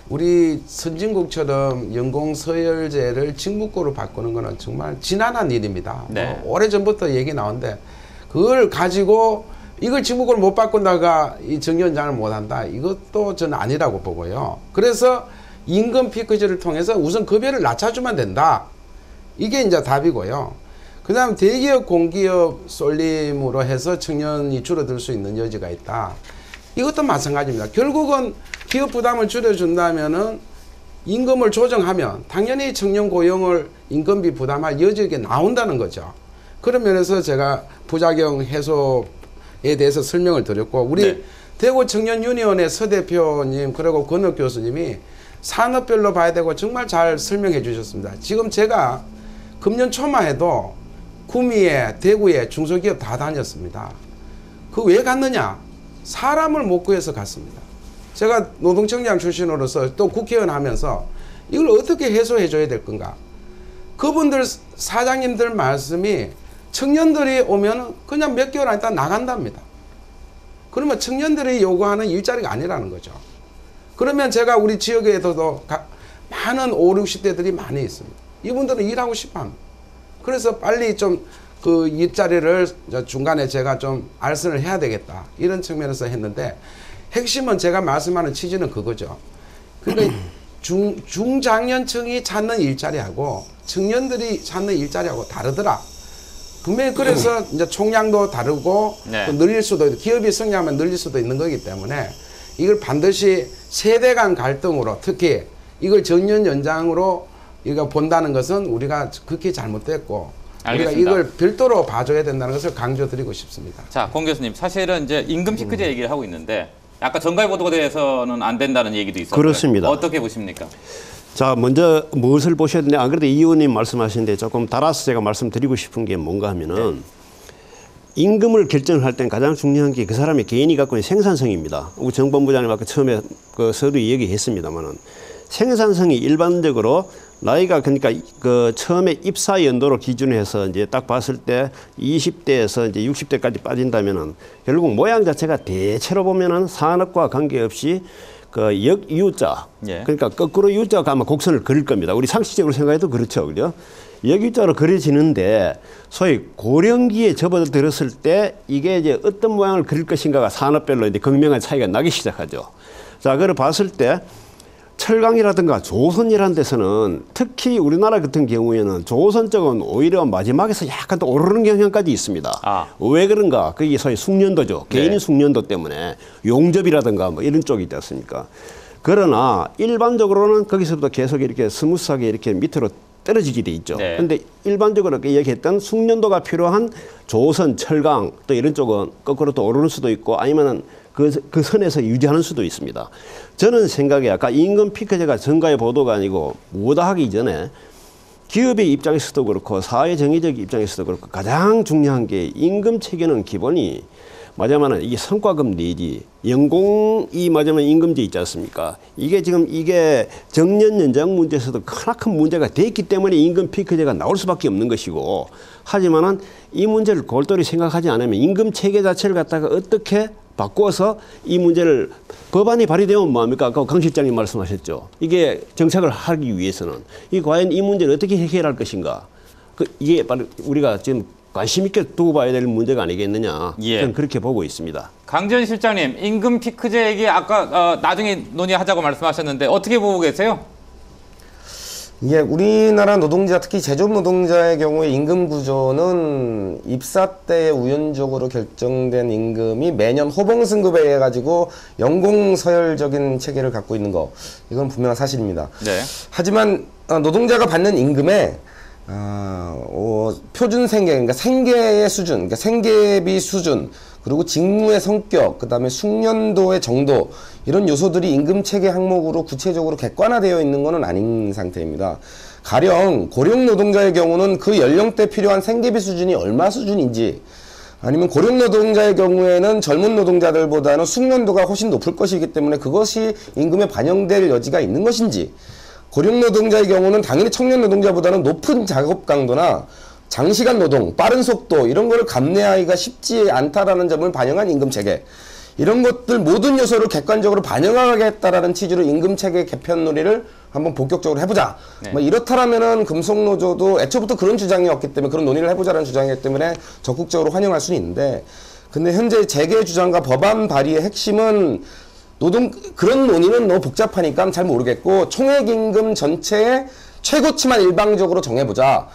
우리 선진국처럼 연공 서열제를 직무급으로 바꾸는 것은 정말 지난한 일입니다. 네. 오래전부터 얘기 나오는데 그걸 가지고 이걸 직무급으로 못 바꾼다가 이 정년장을 못 한다. 이것도 저는 아니라고 보고요. 그래서 임금 피크제를 통해서 우선 급여를 낮춰주면 된다. 이게 이제 답이고요. 그 다음 대기업, 공기업 쏠림으로 해서 청년이 줄어들 수 있는 여지가 있다. 이것도 마찬가지입니다. 결국은 기업 부담을 줄여준다면은 임금을 조정하면 당연히 청년 고용을 임금비 부담할 여지가 나온다는 거죠. 그런 면에서 제가 부작용 해소에 대해서 설명을 드렸고 우리 대구 청년유니온의 서 대표님 그리고 권혁 교수님이 산업별로 봐야 되고 정말 잘 설명해 주셨습니다. 지금 제가 금년 초만 해도 구미에 대구에 중소기업 다 다녔습니다. 그 왜 갔느냐? 사람을 못 구해서 갔습니다. 제가 노동청장 출신으로서 또 국회의원 하면서 이걸 어떻게 해소해 줘야 될 건가? 그분들 사장님들 말씀이 청년들이 오면 그냥 몇 개월 안 있다 나간답니다. 그러면 청년들이 요구하는 일자리가 아니라는 거죠. 그러면 제가 우리 지역에도 많은 5, 60대들이 많이 있습니다. 이분들은 일하고 싶어 합니다. 그래서 빨리 좀 그 일자리를 중간에 제가 좀 알선을 해야 되겠다. 이런 측면에서 했는데 핵심은 제가 말씀하는 취지는 그거죠. 그러니까 중장년층이 찾는 일자리하고 청년들이 찾는 일자리하고 다르더라. 분명히 그래서 이제 총량도 다르고 네. 또 늘릴 수도 있고 기업이 성장하면 늘릴 수도 있는 거기 때문에 이걸 반드시 세대 간 갈등으로 특히 이걸 정년 연장으로 우리가 본다는 것은 우리가 극히 잘못됐고 알겠습니다. 우리가 이걸 별도로 봐줘야 된다는 것을 강조드리고 싶습니다. 자, 공 교수님, 사실은 이제 임금 피크제 얘기를 하고 있는데 아까 정가의 보도가 돼서는 안 된다는 얘기도 있었고요. 그렇습니다. 어떻게 보십니까? 자, 먼저 무엇을 보셔야 되냐. 안 그래도 이 의원님 말씀하시는데 조금 달아서 제가 말씀드리고 싶은 게 뭔가 하면은 임금을 결정할 때는 가장 중요한 게 그 사람의 개인이 갖고 있는 생산성입니다. 우리 정본부장님 아까 처음에 그 서두 얘기했습니다만은 생산성이 일반적으로 나이가 그러니까 그 처음에 입사 연도로 기준해서 이제 딱 봤을 때 20대에서 이제 60대까지 빠진다면은 결국 모양 자체가 대체로 보면은 산업과 관계없이 그 역유자 예. 그러니까 거꾸로 유자가 아마 곡선을 그릴 겁니다. 우리 상식적으로 생각해도 그렇죠, 그죠? 역유자로 그려지는데 소위 고령기에 접어들었을 때 이게 이제 어떤 모양을 그릴 것인가가 산업별로 이제 극명한 차이가 나기 시작하죠. 자, 그걸 봤을 때 철강이라든가 조선이라는 데서는 특히 우리나라 같은 경우에는 조선 쪽은 오히려 마지막에서 약간 또 오르는 경향까지 있습니다. 아. 왜 그런가? 그게 소위 숙련도죠. 개인의 네. 숙련도 때문에 용접이라든가 뭐 이런 쪽이 있지 않습니까? 그러나 일반적으로는 거기서부터 계속 이렇게 스무스하게 이렇게 밑으로 떨어지게 돼 있죠. 네. 그런데 일반적으로 얘기했던 숙련도가 필요한 조선, 철강 또 이런 쪽은 거꾸로 또 오르는 수도 있고 아니면은 그 선에서 유지하는 수도 있습니다. 저는 생각에 아까 임금 피크제가 정가의 보도가 아니고 뭐다 하기 전에 기업의 입장에서도 그렇고 사회 정의적 입장에서도 그렇고 가장 중요한 게 임금 체계는 기본이 맞으면 이게 성과급 내지 연공이 맞으면 임금제 있지 않습니까? 이게 지금 이게 정년 연장 문제에서도 크나큰 문제가 됐기 때문에 임금 피크제가 나올 수밖에 없는 것이고 하지만은 이 문제를 골똘히 생각하지 않으면 임금 체계 자체를 갖다가 어떻게 바꿔서 이 문제를 법안이 발의되면 뭐합니까? 아까 강 실장님 말씀하셨죠. 이게 정책을 하기 위해서는 이 과연 이 문제를 어떻게 해결할 것인가? 이게 바로 우리가 지금 관심 있게 두고 봐야 될 문제가 아니겠느냐. 예. 저는 그렇게 보고 있습니다. 강지원 실장님, 임금 피크제 얘기 아까 나중에 논의하자고 말씀하셨는데 어떻게 보고 계세요? 이게 우리나라 노동자 특히 제조업 노동자의 경우에 임금 구조는 입사 때 우연적으로 결정된 임금이 매년 호봉 승급에 의해 가지고 연공 서열적인 체계를 갖고 있는 거 이건 분명한 사실입니다. 네. 하지만 노동자가 받는 임금에 표준 생계 그러니까 생계의 수준, 그러니까 생계비 수준 그리고 직무의 성격, 그 다음에 숙련도의 정도 이런 요소들이 임금 체계 항목으로 구체적으로 객관화되어 있는 것은 아닌 상태입니다. 가령 고령 노동자의 경우는 그 연령대 필요한 생계비 수준이 얼마 수준인지 아니면 고령 노동자의 경우에는 젊은 노동자들보다는 숙련도가 훨씬 높을 것이기 때문에 그것이 임금에 반영될 여지가 있는 것인지 고령 노동자의 경우는 당연히 청년 노동자보다는 높은 작업 강도나 장시간 노동, 빠른 속도 이런 거를 감내하기가 쉽지 않다라는 점을 반영한 임금체계 이런 것들 모든 요소를 객관적으로 반영하겠다라는 취지로 임금체계 개편 논의를 한번 본격적으로 해보자. 네. 뭐 이렇다라면은 금속노조도 애초부터 그런 주장이었기 때문에 그런 논의를 해보자라는 주장이기 때문에 적극적으로 환영할 수는 있는데 근데 현재 재계 주장과 법안 발의의 핵심은 그런 논의는 너무 복잡하니까 잘 모르겠고 총액임금 전체의 최고치만 일방적으로 정해보자.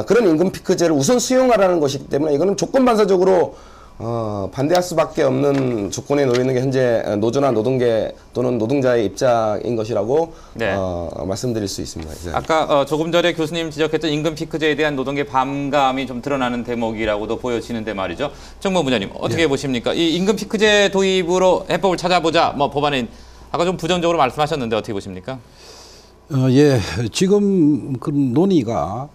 그런 임금 피크제를 우선 수용하라는 것이기 때문에 이거는 조건 반사적으로 반대할 수밖에 없는 조건에 놓이는 게 현재 노조나 노동계 또는 노동자의 입장인 것이라고 네. 말씀드릴 수 있습니다. 이제. 아까 조금 전에 교수님 지적했던 임금 피크제에 대한 노동계 반감이 좀 드러나는 대목이라고도 보여지는데 말이죠. 정모 부장님 어떻게 보십니까? 이 임금 피크제 도입으로 해법을 찾아보자. 뭐 법안에 아까 좀 부정적으로 말씀하셨는데 어떻게 보십니까? 예, 지금 그 논의가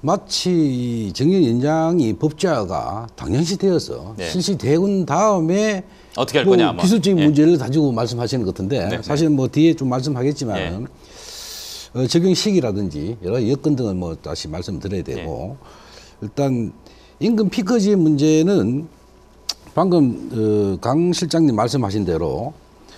마치 정년 연장이 법제화가 당연시되어서 네. 실시되은 다음에 어떻게 할 거냐, 뭐. 기술적인 예. 문제를 가지고 말씀하시는 것 같은데 네, 사실 뭐 뒤에 좀 말씀하겠지만 적용 시기라든지 여러 여건 등은 뭐 다시 말씀드려야 되고 일단 임금 피크제 문제는 방금 강 실장님 말씀하신 대로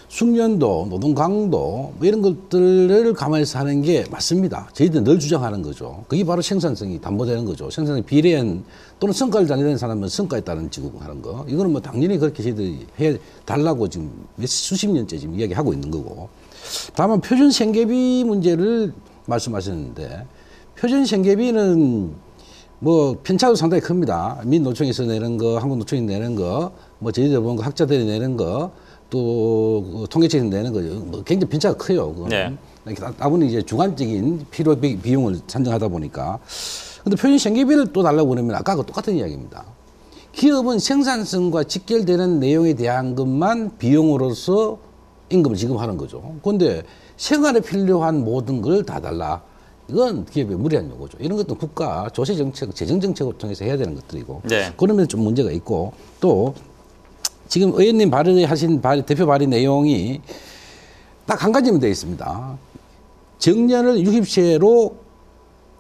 숙련도, 노동 강도 뭐 이런 것들을 감안해서 하는 게 맞습니다. 저희들 늘 주장하는 거죠. 그게 바로 생산성이 담보되는 거죠. 생산성이 비례한 또는 성과를 달리는 사람은 성과에 따른 지급하는 거. 이거는 뭐 당연히 그렇게 저희들이 해 달라고 지금 수십 년째 지금 이야기하고 있는 거고. 다만 표준 생계비 문제를 말씀하셨는데 표준 생계비는 뭐 편차도 상당히 큽니다. 민노총에서 내는 거, 한국노총이 내는 거, 뭐 저희들 보는 거, 학자들이 내는 거, 또 통계청에서 내는 거, 뭐 굉장히 편차가 커요. 그거는. 네. 다분히 이제 주관적인 필요 비용을 산정하다 보니까. 근데 표준 생계비를 또 달라고 그러면 아까하고 똑같은 이야기입니다. 기업은 생산성과 직결되는 내용에 대한 것만 비용으로서 임금을 지급하는 거죠. 그런데 생활에 필요한 모든 걸 다 달라. 이건 기업의 무리한 요구죠. 이런 것도 국가 조세 정책, 재정 정책을 통해서 해야 되는 것들이고. 네. 그러면 좀 문제가 있고 또 지금 의원님 발의하신 대표 발의 내용이 딱 한 가지면 되어 있습니다. 정년을 60세로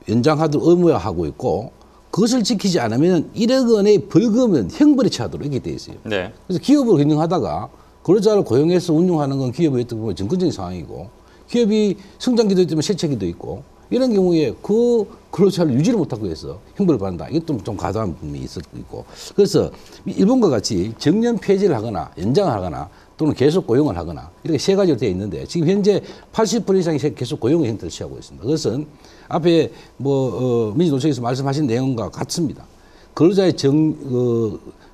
연장하도록 의무화하고 있고 그것을 지키지 않으면 1억 원의 벌금은 형벌에 처하도록 이렇게 되어 있어요. 네. 그래서 기업을 운영하다가 근로자를 고용해서 운영하는 건 기업의 어떻게 보면 정권적인 상황이고 기업이 성장기도 있지만 실체기도 있고 이런 경우에 그 근로자를 유지를 못하고 해서 형벌을 받는다. 이것도 좀 과도한 부분이 있고. 그래서 일본과 같이 정년 폐지를 하거나 연장을 하거나 또는 계속 고용을 하거나 이렇게 세 가지로 되어 있는데 지금 현재 80% 이상이 계속 고용의 형태를 취하고 있습니다. 그것은 앞에 민주노총에서 말씀하신 내용과 같습니다. 근로자의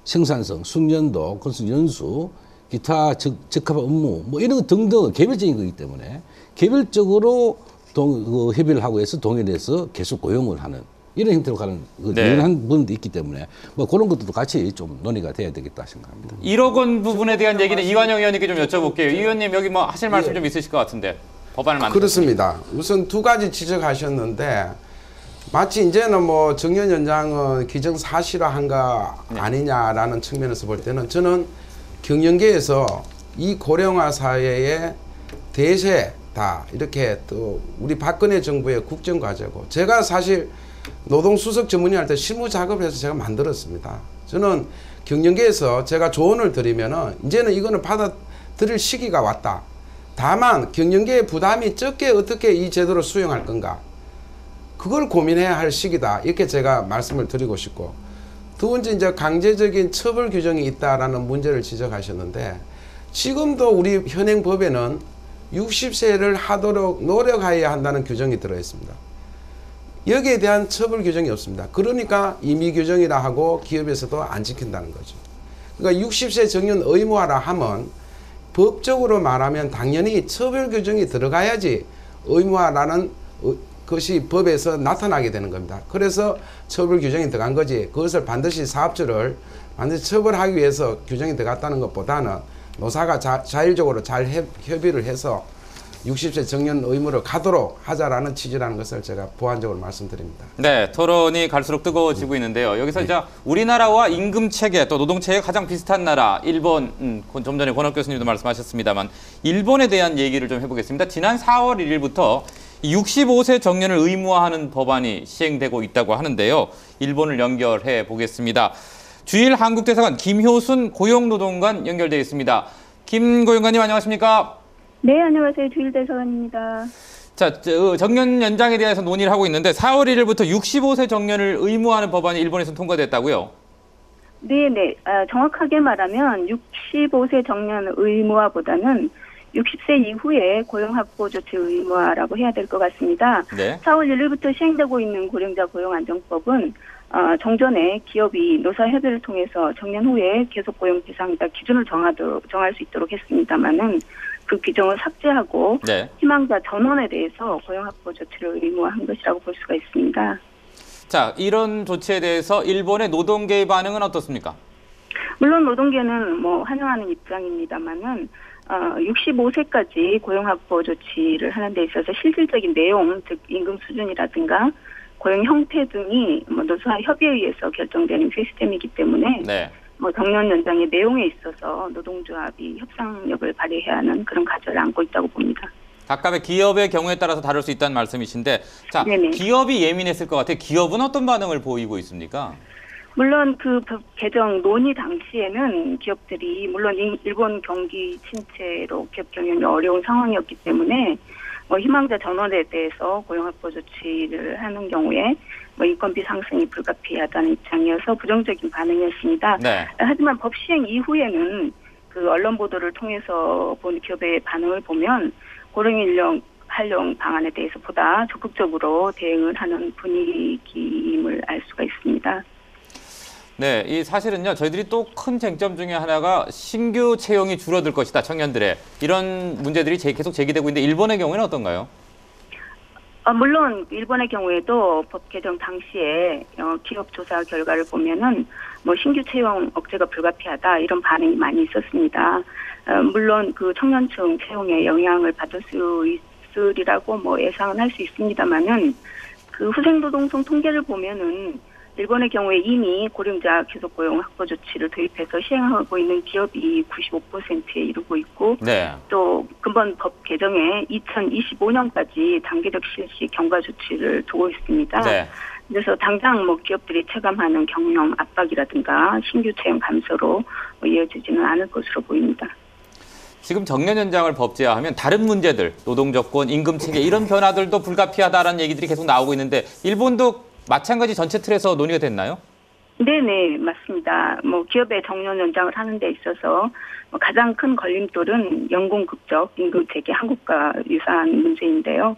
생산성, 숙련도, 건설 연수, 기타 적합한 업무 뭐 이런 것 등등 개별적인 거기 때문에 개별적으로 협의를 하고 해서 동일해서 계속 고용을 하는 이런 형태로 가는 유연한 부분도 있기 때문에 뭐 그런 것들도 같이 좀 논의가 돼야 되겠다 생각합니다. 1억 원 부분에 대한 얘기는 이완영 의원님께 좀 여쭤볼게요. 이 의원님 여기 뭐 하실 말씀 좀 있으실 것 같은데 법안을 만들 그렇습니다. 우선 두 가지 지적하셨는데 마치 이제는 뭐 정년 연장은 기정사실화한 거 아니냐라는 측면에서 볼 때는 저는 경영계에서 이 고령화 사회의 대세다 이렇게 또 우리 박근혜 정부의 국정과제고 제가 사실 노동수석 전문의 할 때 실무 작업을 해서 제가 만들었습니다. 저는 경영계에서 제가 조언을 드리면은 이제는 이거는 받아들일 시기가 왔다. 다만 경영계의 부담이 적게 어떻게 이 제도를 수용할 건가 그걸 고민해야 할 시기다 이렇게 제가 말씀을 드리고 싶고 두 번째 이제 강제적인 처벌 규정이 있다라는 문제를 지적하셨는데 지금도 우리 현행 법에는 60세를 하도록 노력하여야 한다는 규정이 들어 있습니다. 여기에 대한 처벌 규정이 없습니다. 그러니까 임의 규정이라 하고 기업에서도 안 지킨다는 거죠. 그러니까 60세 정년 의무화라 하면 법적으로 말하면 당연히 처벌 규정이 들어가야지 의무화라는 것이 법에서 나타나게 되는 겁니다. 그래서 처벌 규정이 들어간 거지 그것을 반드시 사업주를 반드시 처벌하기 위해서 규정이 들어갔다는 것보다는 노사가 자율적으로 잘 협의를 해서 60세 정년 의무를 가도록 하자라는 취지라는 것을 제가 보완적으로 말씀드립니다. 네, 토론이 갈수록 뜨거워지고 있는데요. 여기서 이제 우리나라와 임금 체계 또 노동 체계가 가장 비슷한 나라 일본, 좀 전에 권혁 교수님도 말씀하셨습니다만 일본에 대한 얘기를 좀 해보겠습니다. 지난 4월 1일부터 65세 정년을 의무화하는 법안이 시행되고 있다고 하는데요. 일본을 연결해 보겠습니다. 주일 한국대사관 김효순 고용노동관 연결되어 있습니다. 김 고용관님 안녕하십니까? 네, 안녕하세요. 주일대사관입니다. 자, 정년 연장에 대해서 논의를 하고 있는데 4월 1일부터 65세 정년을 의무화하는 법안이 일본에서 통과됐다고요? 네. 정확하게 말하면 65세 정년 의무화보다는 60세 이후에 고용확보 조치 의무화라고 해야 될 것 같습니다. 네. 4월 1일부터 시행되고 있는 고령자 고용안정법은 정전에 기업이 노사협의를 통해서 정년 후에 계속 고용 대상이다 기준을 정할 수 있도록 했습니다만은 그 규정을 삭제하고 네. 희망자 전원에 대해서 고용확보 조치를 의무화한 것이라고 볼 수가 있습니다. 자, 이런 조치에 대해서 일본의 노동계의 반응은 어떻습니까? 물론 노동계는 환영하는 입장입니다만은 65세까지 고용확보 조치를 하는 데 있어서 실질적인 내용, 즉 임금 수준이라든가 고용 형태 등이 노사 협의에 의해서 결정되는 시스템이기 때문에 네. 정년 연장의 내용에 있어서 노동조합이 협상력을 발휘해야 하는 그런 가치를 안고 있다고 봅니다. 각각의 기업의 경우에 따라서 다를 수 있다는 말씀이신데, 자, 네네. 기업이 예민했을 것 같아요. 기업은 어떤 반응을 보이고 있습니까? 물론 그 법 개정 논의 당시에는 기업들이 물론 일본 경기 침체로 기업 경영이 어려운 상황이었기 때문에 희망자 전원에 대해서 고용 확보 조치를 하는 경우에 인건비 상승이 불가피하다는 입장이어서 부정적인 반응이었습니다. 네. 하지만 법 시행 이후에는 그 언론 보도를 통해서 본 기업의 반응을 보면 고령 인력 활용 방안에 대해서 보다 적극적으로 대응을 하는 분위기임을 알 수가 있습니다. 네, 이 사실은요, 저희들이 또 큰 쟁점 중에 하나가 신규 채용이 줄어들 것이다, 청년들의. 이런 문제들이 계속 제기되고 있는데, 일본의 경우에는 어떤가요? 물론 일본의 경우에도 법 개정 당시에 기업 조사 결과를 보면은 신규 채용 억제가 불가피하다 이런 반응이 많이 있었습니다. 물론 그 청년층 채용에 영향을 받을 수 있으리라고 예상은 할 수 있습니다만은 그 후생노동성 통계를 보면은 일본의 경우에 이미 고령자 계속고용 확보 조치를 도입해서 시행하고 있는 기업이 95%에 이르고 있고 네. 또 근본 법 개정에 2025년까지 단계적 실시 경과 조치를 두고 있습니다. 네. 그래서 당장 기업들이 체감하는 경영 압박이라든가 신규 채용 감소로 이어지지는 않을 것으로 보입니다. 지금 정년 연장을 법제화하면 다른 문제들, 노동조건, 임금체계 이런 변화들도 불가피하다라는 얘기들이 계속 나오고 있는데 일본도 마찬가지 전체 틀에서 논의가 됐나요? 네네, 맞습니다. 기업의 정년 연장을 하는 데 있어서 가장 큰 걸림돌은 연공급적 임금체계 한국과 유사한 문제인데요.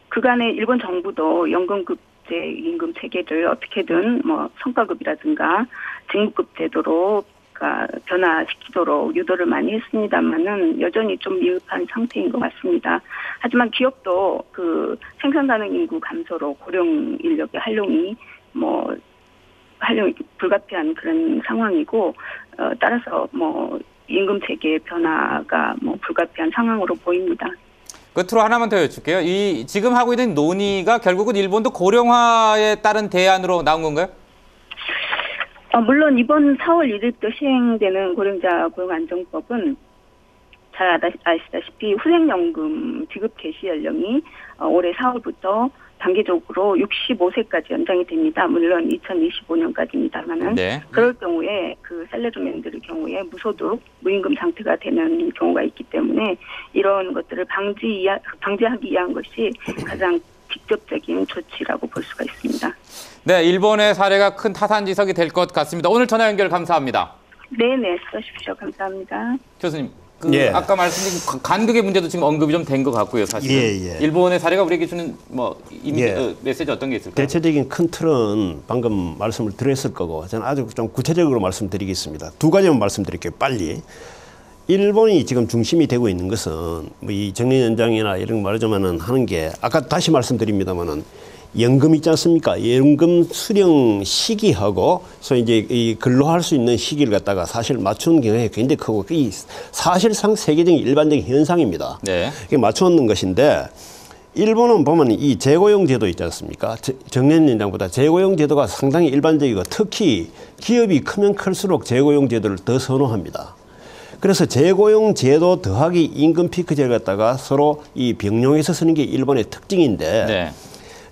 그간에 일본 정부도 연금급제 임금체계를 어떻게든 성과급이라든가 직무급 제도로 변화시키도록 유도를 많이 했습니다만은 여전히 좀 미흡한 상태인 것 같습니다. 하지만 기업도 그 생산 가능 인구 감소로 고령 인력의 활용이 불가피한 그런 상황이고 따라서 임금 체계 변화가 불가피한 상황으로 보입니다. 끝으로 하나만 더 여쭐게요. 이 지금 하고 있는 논의가 결국은 일본도 고령화에 따른 대안으로 나온 건가요? 물론 이번 4월 1일부터 시행되는 고령자 고용안정법은 잘 아시다시피 후생연금 지급 개시 연령이 올해 4월부터 단계적으로 65세까지 연장이 됩니다. 물론 2025년까지입니다만은 네. 그럴 경우에 그 셀러리맨들의 경우에 무소득, 무임금 상태가 되는 경우가 있기 때문에 이런 것들을 방지하기 위한 것이 가장 직접적인 조치라고 볼 수가 있습니다. 네, 일본의 사례가 큰 타산지석이 될 것 같습니다. 오늘 전화 연결 감사합니다. 네네, 수고하십시오. 감사합니다. 교수님, 예. 아까 말씀드린 간극의 문제도 지금 언급이 좀 된 것 같고요, 사실은. 예. 일본의 사례가 우리에게 주는 예. 메시지 어떤 게 있을까요? 대체적인 큰 틀은 방금 말씀을 드렸을 거고 저는 아주 좀 구체적으로 말씀드리겠습니다. 두 가지만 말씀드릴게요, 빨리. 일본이 지금 중심이 되고 있는 것은 이 정년 연장이나 이런 거 말하자면은 하는 게 아까 다시 말씀드립니다만은 연금 있지 않습니까? 연금 수령 시기하고 소위 이제 이 근로할 수 있는 시기를 갖다가 사실 맞추는 경향이 굉장히 크고 이 사실상 세계적인 일반적인 현상입니다. 네. 이게 맞추는 것인데 일본은 보면 이 재고용 제도 있지 않습니까? 정년 연장보다 재고용 제도가 상당히 일반적이고 특히 기업이 크면 클수록 재고용 제도를 더 선호합니다. 그래서 재고용 제도 더하기 임금 피크제를 갖다가 서로 이 병용해서 쓰는 게 일본의 특징인데 네.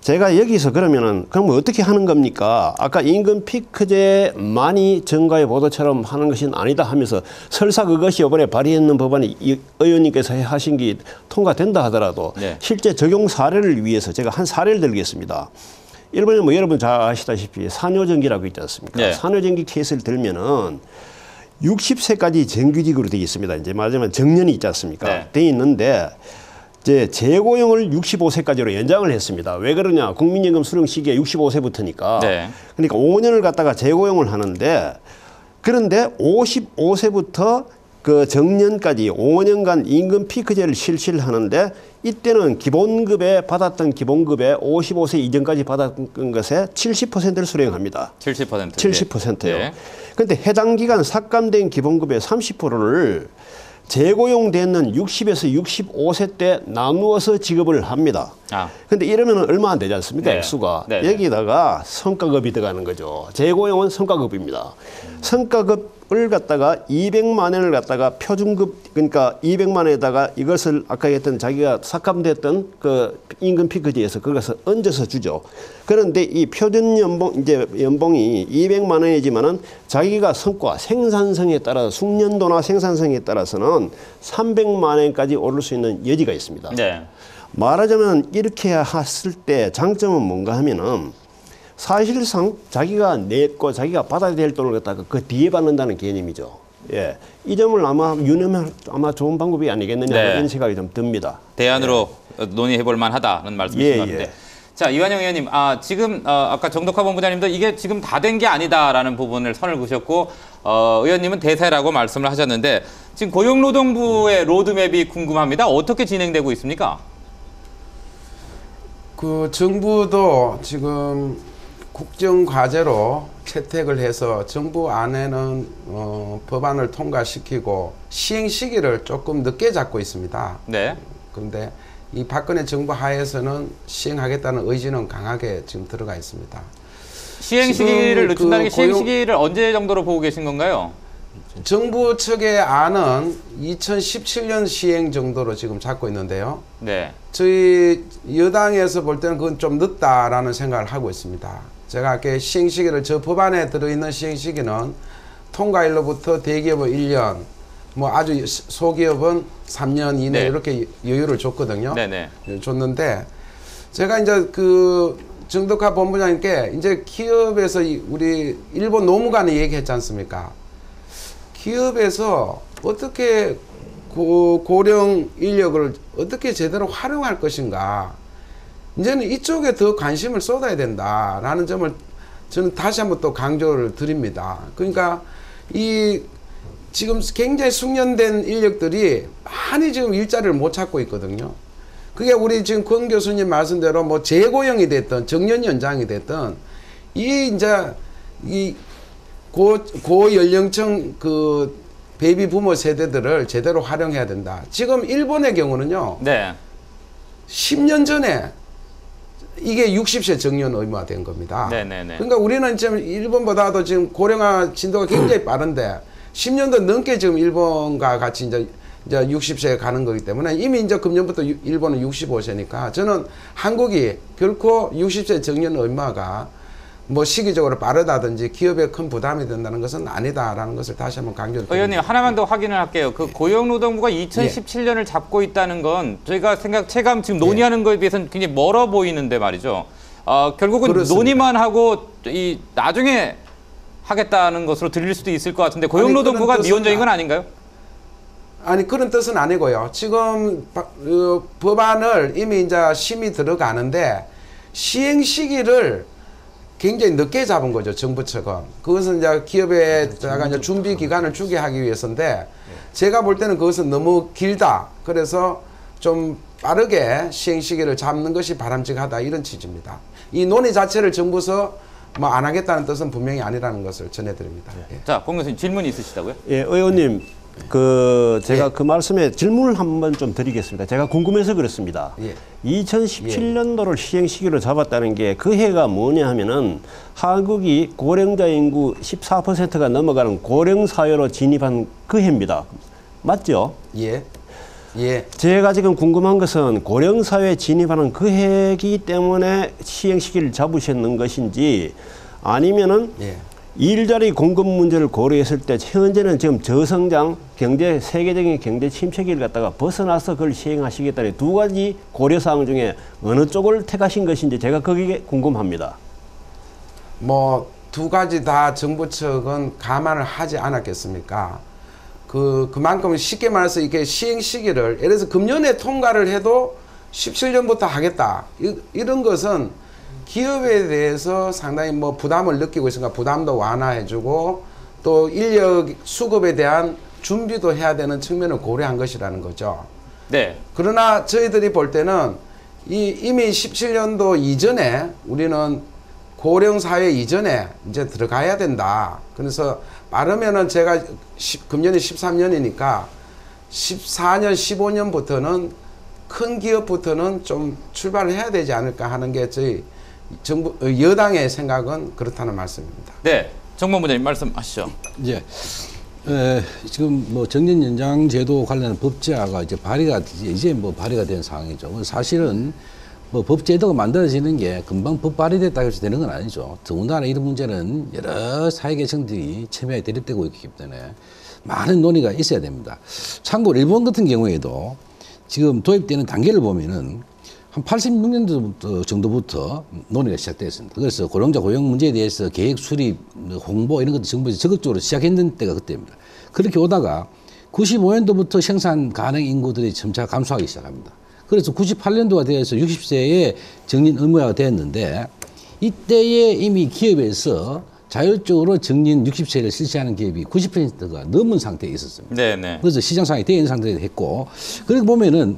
제가 여기서 그러면은 그럼 어떻게 하는 겁니까? 아까 임금 피크제만이 정가의 보도처럼 하는 것은 아니다 하면서 설사 그것이 이번에 발의했는 법안이 의원님께서 하신 게 통과된다 하더라도 네. 실제 적용 사례를 위해서 제가 한 사례를 들겠습니다. 일본에 여러분 잘 아시다시피 산효전기라고 있지 않습니까? 네. 산효전기 케이스를 들면은 60세까지 정규직으로 되어 있습니다. 이제 말하자면 정년이 있지 않습니까? 네. 되어 있는데 이제 재고용을 65세까지로 연장을 했습니다. 왜 그러냐? 국민연금 수령 시기가 65세부터니까. 네. 그러니까 5년을 갖다가 재고용을 하는데 그런데 55세부터 그 정년까지 5년간 임금 피크제를 실시를 하는데 이때는 기본급에 받았던 기본급에 55세 이전까지 받았던 것에 70%를 수령합니다. 70%. 70%요. 네. 그런데 해당 기간 삭감된 기본급의 30%를 재고용되는 60에서 65세 때 나누어서 지급을 합니다. 그런데 이러면 얼마 안 되지 않습니까? 네. 액수가. 네. 여기다가 성과급이 들어가는 거죠. 재고용은 성과급입니다. 성과급을 을 갖다가 200만 원을 갖다가 표준급 그러니까 200만 원에다가 이것을 아까 했던 자기가 삭감됐던 그 임금 피크지에서 그것을 얹어서 주죠. 그런데 이 표준 연봉 이제 연봉이 200만 원이지만은 자기가 성과 생산성에 따라 숙련도나 생산성에 따라서는 300만 원까지 오를 수 있는 여지가 있습니다. 네. 말하자면 이렇게 했을 때 장점은 뭔가 하면은 사실상 자기가 냈고 자기가 받아야 될 돈을 갖다가 그 뒤에 받는다는 개념이죠. 예, 이 점을 아마 유념할 아마 좋은 방법이 아니겠느냐 네. 이런 생각이 좀 듭니다. 대안으로 논의해볼 만하다는 말씀이신 것 같은데. 자, 이완영 의원님, 지금 아까 정덕화 본부장님도 이게 지금 다 된 게 아니다라는 부분을 선을 그으셨고 의원님은 대세라고 말씀을 하셨는데 지금 고용노동부의 로드맵이 궁금합니다. 어떻게 진행되고 있습니까? 그 정부도 지금 국정과제로 채택을 해서 정부 안에는 법안을 통과시키고 시행 시기를 조금 늦게 잡고 있습니다. 네. 그런데 이 박근혜 정부 하에서는 시행하겠다는 의지는 강하게 지금 들어가 있습니다. 시행 시기를 늦춘다는 게 시행 고용- 시기를 언제 정도로 보고 계신 건가요? 정부 측의 안은 2017년 시행 정도로 지금 잡고 있는데요. 네. 저희 여당에서 볼 때는 그건 좀 늦다라는 생각을 하고 있습니다. 제가 아까 시행 시기를 저 법안에 들어있는 시행 시기는 통과일로부터 대기업은 1년, 뭐 아주 소기업은 3년 이내 네. 이렇게 여유를 줬거든요. 네네. 줬는데 제가 이제 그 정덕화 본부장님께 이제 기업에서 우리 일본 노무관이 얘기했지 않습니까? 기업에서 어떻게 고령 인력을 어떻게 제대로 활용할 것인가. 이제는 이쪽에 더 관심을 쏟아야 된다라는 점을 저는 다시 한번 또 강조를 드립니다. 그러니까 이 지금 굉장히 숙련된 인력들이 많이 지금 일자리를 못 찾고 있거든요. 그게 우리 지금 권 교수님 말씀대로 뭐 재고용이 됐든 정년 연장이 됐든 이 이제 이 고연령층 그 베이비 부모 세대들을 제대로 활용해야 된다. 지금 일본의 경우는요. 네. 10년 전에 이게 60세 정년 의무화된 겁니다. 네네네. 그러니까 우리는 지금 일본보다도 지금 고령화 진도가 굉장히 빠른데 10년도 넘게 지금 일본과 같이 이제 60세에 가는 거기 때문에 이미 이제 금년부터 일본은 65세니까 저는 한국이 결코 60세 정년 의무화가 뭐 시기적으로 빠르다든지 기업에 큰 부담이 된다는 것은 아니다라는 것을 다시 한번 강조를 드립니다. 의원님 하나만 더 확인을 할게요. 그 고용노동부가 2017년을 잡고 있다는 건 저희가 체감 지금 논의하는 거에 비해서는 굉장히 멀어 보이는데 말이죠. 결국은 그렇습니다. 논의만 하고 이 나중에 하겠다는 것으로 들릴 수도 있을 것 같은데 고용노동부가 그런 뜻은 미온적인 건 아닌가요? 아니 그런 뜻은 아니고요. 지금 법안을 이미 이제 심의 들어가는데 시행 시기를 굉장히 늦게 잡은 거죠, 정부 측은. 그것은 이제 기업에다가 이제 준비 기간을 주게 하기 위해서인데, 제가 볼 때는 그것은 너무 길다. 그래서 좀 빠르게 시행 시기를 잡는 것이 바람직하다, 이런 취지입니다. 이 논의 자체를 정부에서 뭐 안 하겠다는 뜻은 분명히 아니라는 것을 전해드립니다. 예. 자, 공 교수님 질문이 있으시다고요? 예, 의원님, 제가 그 말씀에 질문을 한번 좀 드리겠습니다. 제가 궁금해서 그렇습니다. 예. 2017년도를 시행 시기로 잡았다는 게 그 해가 뭐냐 하면은 한국이 고령자 인구 14%가 넘어가는 고령 사회로 진입한 그 해입니다. 맞죠? 예. 예. 제가 지금 궁금한 것은 고령 사회에 진입하는 그 해이기 때문에 시행 시기를 잡으셨는 것인지 아니면은 예. 일자리 공급 문제를 고려했을 때 현재는 지금 저성장 경제 세계적인 경제 침체기를 갖다가 벗어나서 그걸 시행하시겠다는 두 가지 고려 사항 중에 어느 쪽을 택하신 것인지 제가 그게 궁금합니다. 뭐 두 가지 다 정부 측은 감안을 하지 않았겠습니까? 그만큼 쉽게 말해서 이렇게 시행 시기를 예를 들어서 금년에 통과를 해도 17년부터 하겠다. 이런 것은 기업에 대해서 상당히 뭐 부담을 느끼고 있으니까 부담도 완화해주고 또 인력 수급에 대한 준비도 해야 되는 측면을 고려한 것이라는 거죠. 네. 그러나 저희들이 볼 때는 이미 17년도 이전에 우리는 고령 사회 이전에 이제 들어가야 된다. 그래서 빠르면은 제가 금년이 13년이니까 14년, 15년부터는 큰 기업부터는 좀 출발을 해야 되지 않을까 하는 게 저희 정부 여당의 생각은 그렇다는 말씀입니다. 네. 정 본부장님 말씀하시죠. 이제 지금 뭐 정년 연장 제도 관련 법제화가 이제 발의가 된 상황이죠. 사실은 뭐 법제도가 만들어지는 게 금방 법 발의됐다고 해서 되는 건 아니죠. 더군다나 이런 문제는 여러 사회계층들이 첨예하게 대립되고 있기 때문에 많은 논의가 있어야 됩니다. 참고로 일본 같은 경우에도 지금 도입되는 단계를 보면은 한 86년도 정도부터 논의가 시작됐습니다. 그래서 고령자 고용 문제에 대해서 계획 수립, 홍보 이런 것도 정부에서 적극적으로 시작했는 때가 그때입니다. 그렇게 오다가 95년도부터 생산 가능 인구들이 점차 감소하기 시작합니다. 그래서 98년도가 되어서 60세에 정년 의무화가 되었는데 이때에 이미 기업에서 자율적으로 정년 60세를 실시하는 기업이 90%가 넘은 상태에 있었습니다. 네네. 그래서 시장 상황이 되어 있는 상태에 했고, 그렇게 보면은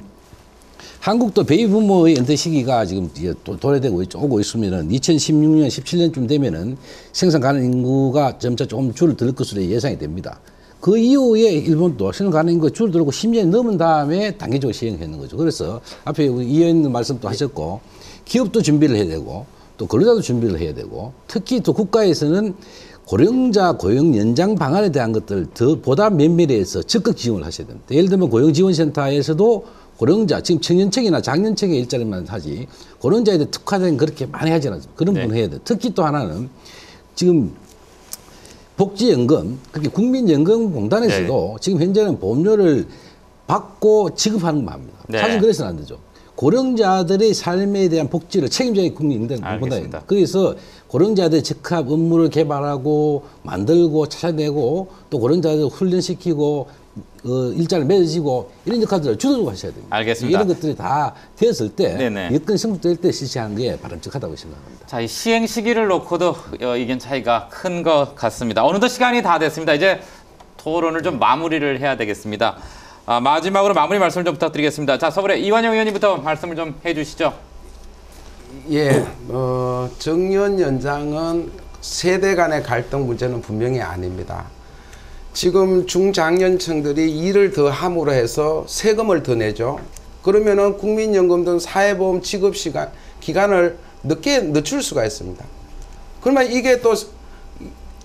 한국도 베이비 부모의 은퇴 시기가 지금 도래되고 오고 있으면은 2016년, 17년쯤 되면은 생산 가능 인구가 점차 조금 줄어들 것으로 예상이 됩니다. 그 이후에 일본도 생산 가능 인구가 줄어들고 10년이 넘은 다음에 단계적으로 시행했는 거죠. 그래서 앞에 우리 이 의원님 말씀도 하셨고, 기업도 준비를 해야 되고, 또 근로자도 준비를 해야 되고, 특히 또 국가에서는 고령자 고용 연장 방안에 대한 것들 보다 면밀히 해서 적극 지원을 하셔야 됩니다. 예를 들면 고용지원센터에서도 고령자, 지금 청년책이나 장년책의 일자리만 하지, 고령자에 대해 특화된 그렇게 많이 하지 않습니다. 그런 부분 해야 돼요. 특히 또 하나는 지금 복지연금, 그렇게 국민연금공단에서도 지금 현재는 보험료를 받고 지급하는 것만 합니다. 사실 그래서는 안 되죠. 고령자들의 삶에 대한 복지를 책임져야 국민연금공단입니다. 그래서 고령자들의 적합 업무를 개발하고 만들고 찾아내고 또 고령자들 훈련시키고 일자리를 맺어지고 이런 역할들을 주도적으로 하셔야 됩니다. 알겠습니다. 이런 것들이 다 되었을 때 여건이 성립될 때 실시하는 게 바람직하다고 생각합니다. 자, 이 시행 시기를 놓고도 의견 차이가 큰 것 같습니다. 어느덧 시간이 다 됐습니다. 이제 토론을 좀 마무리를 해야 되겠습니다. 마지막으로 마무리 말씀을 좀 부탁드리겠습니다. 자, 서울의 이완영 의원님부터 말씀을 좀 해주시죠. 예, 정년 연장은 세대 간의 갈등 문제는 분명히 아닙니다. 지금 중장년층들이 일을 더 함으로 해서 세금을 더 내죠. 그러면은 국민연금 등 사회보험 지급 기간을 늦출 수가 있습니다. 그러면 이게 또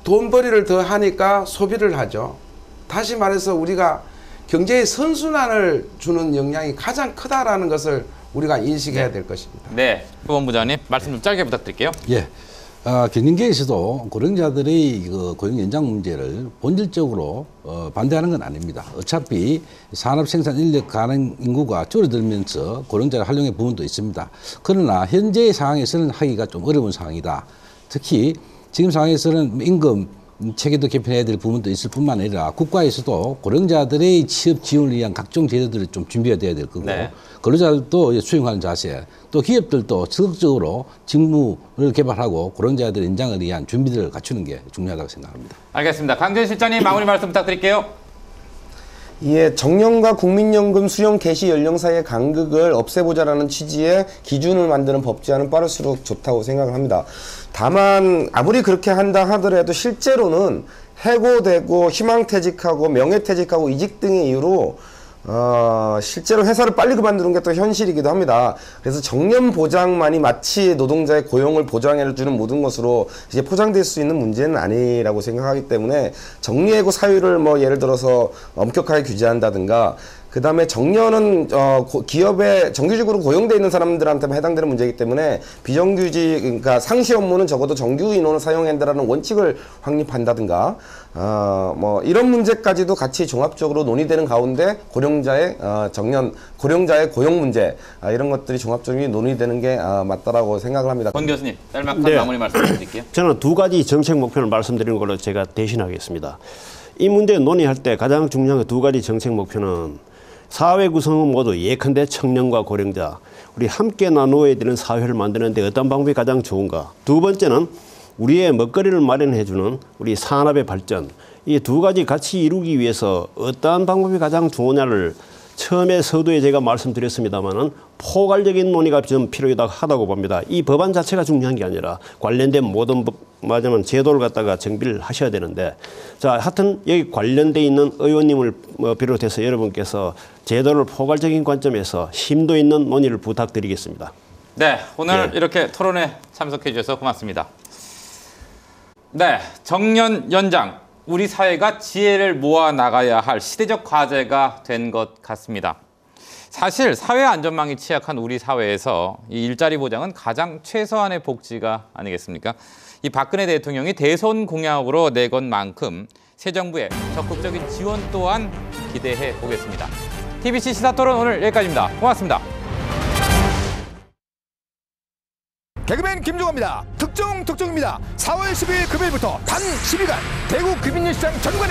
돈벌이를 더 하니까 소비를 하죠. 다시 말해서 우리가 경제의 선순환을 주는 영향이 가장 크다라는 것을 우리가 인식해야 될 것입니다. 네, 후원부장님 말씀 좀 짧게 부탁드릴게요. 예. 경영계에서도 고령자들의 고용 연장 문제를 본질적으로 반대하는 건 아닙니다. 어차피 산업 생산 인력 가능 인구가 줄어들면서 고령자를 활용의 부분도 있습니다. 그러나 현재의 상황에서는 하기가 좀 어려운 상황이다. 특히 지금 상황에서는 임금 체계도 개편해야 될 부분도 있을 뿐만 아니라 국가에서도 고령자들의 취업 지원을 위한 각종 제도들을 좀 준비가 돼야 될 거고 근로자들도 수용하는 자세, 또 기업들도 적극적으로 직무를 개발하고 고령자들 연장을 위한 준비들을 갖추는 게 중요하다고 생각합니다. 알겠습니다. 강재현 실장님 마무리 말씀 부탁드릴게요. 예, 정년과 국민연금 수령 개시 연령 사이의 간극을 없애보자라는 취지의 기준을 만드는 법제화는 빠를수록 좋다고 생각을 합니다. 다만 아무리 그렇게 한다 하더라도 실제로는 해고되고 희망퇴직하고 명예퇴직하고 이직 등의 이유로 실제로 회사를 빨리 그만두는 게 또 현실이기도 합니다. 그래서 정년 보장만이 마치 노동자의 고용을 보장해주는 모든 것으로 이제 포장될 수 있는 문제는 아니라고 생각하기 때문에 정리해고 사유를 뭐 예를 들어서 엄격하게 규제한다든가, 그 다음에 정년은 기업에 정규직으로 고용돼 있는 사람들한테만 해당되는 문제이기 때문에 비정규직, 그러니까 상시 업무는 적어도 정규 인원을 사용한다라는 원칙을 확립한다든가, 뭐 이런 문제까지도 같이 종합적으로 논의되는 가운데 고령자의 고령자의 고용 문제, 이런 것들이 종합적으로 논의되는 게 맞다라고 생각을 합니다. 권 교수님, 짤막한 마무리 말씀드릴게요. 저는 두 가지 정책 목표를 말씀드리는 걸로 제가 대신하겠습니다. 이 문제 논의할 때 가장 중요한 두 가지 정책 목표는 사회 구성은 모두 예컨대 청년과 고령자, 우리 함께 나누어야 되는 사회를 만드는데 어떤 방법이 가장 좋은가. 두 번째는 우리의 먹거리를 마련해주는 우리 산업의 발전. 이 두 가지 같이 이루기 위해서 어떠한 방법이 가장 좋으냐를 처음에 서두에 제가 말씀드렸습니다마는 포괄적인 논의가 좀 필요하다고 봅니다. 이 법안 자체가 중요한 게 아니라 관련된 모든 마지막 제도를 갖다가 정비를 하셔야 되는데, 자, 하여튼 여기 관련돼 있는 의원님을 비롯해서 여러분께서 제도를 포괄적인 관점에서 심도 있는 논의를 부탁드리겠습니다. 네, 오늘 이렇게 토론에 참석해 주셔서 고맙습니다. 네, 정년 연장 우리 사회가 지혜를 모아 나가야 할 시대적 과제가 된 것 같습니다. 사실 사회 안전망이 취약한 우리 사회에서 이 일자리 보장은 가장 최소한의 복지가 아니겠습니까? 이 박근혜 대통령이 대선 공약으로 내건 만큼 새 정부의 적극적인 지원 또한 기대해 보겠습니다. TBC 시사토론 오늘 여기까지입니다. 고맙습니다. 개그맨 김종호입니다. 특종입니다. 4월 10일 금요일부터 단 10일간 대구 귀빈리시장 전관에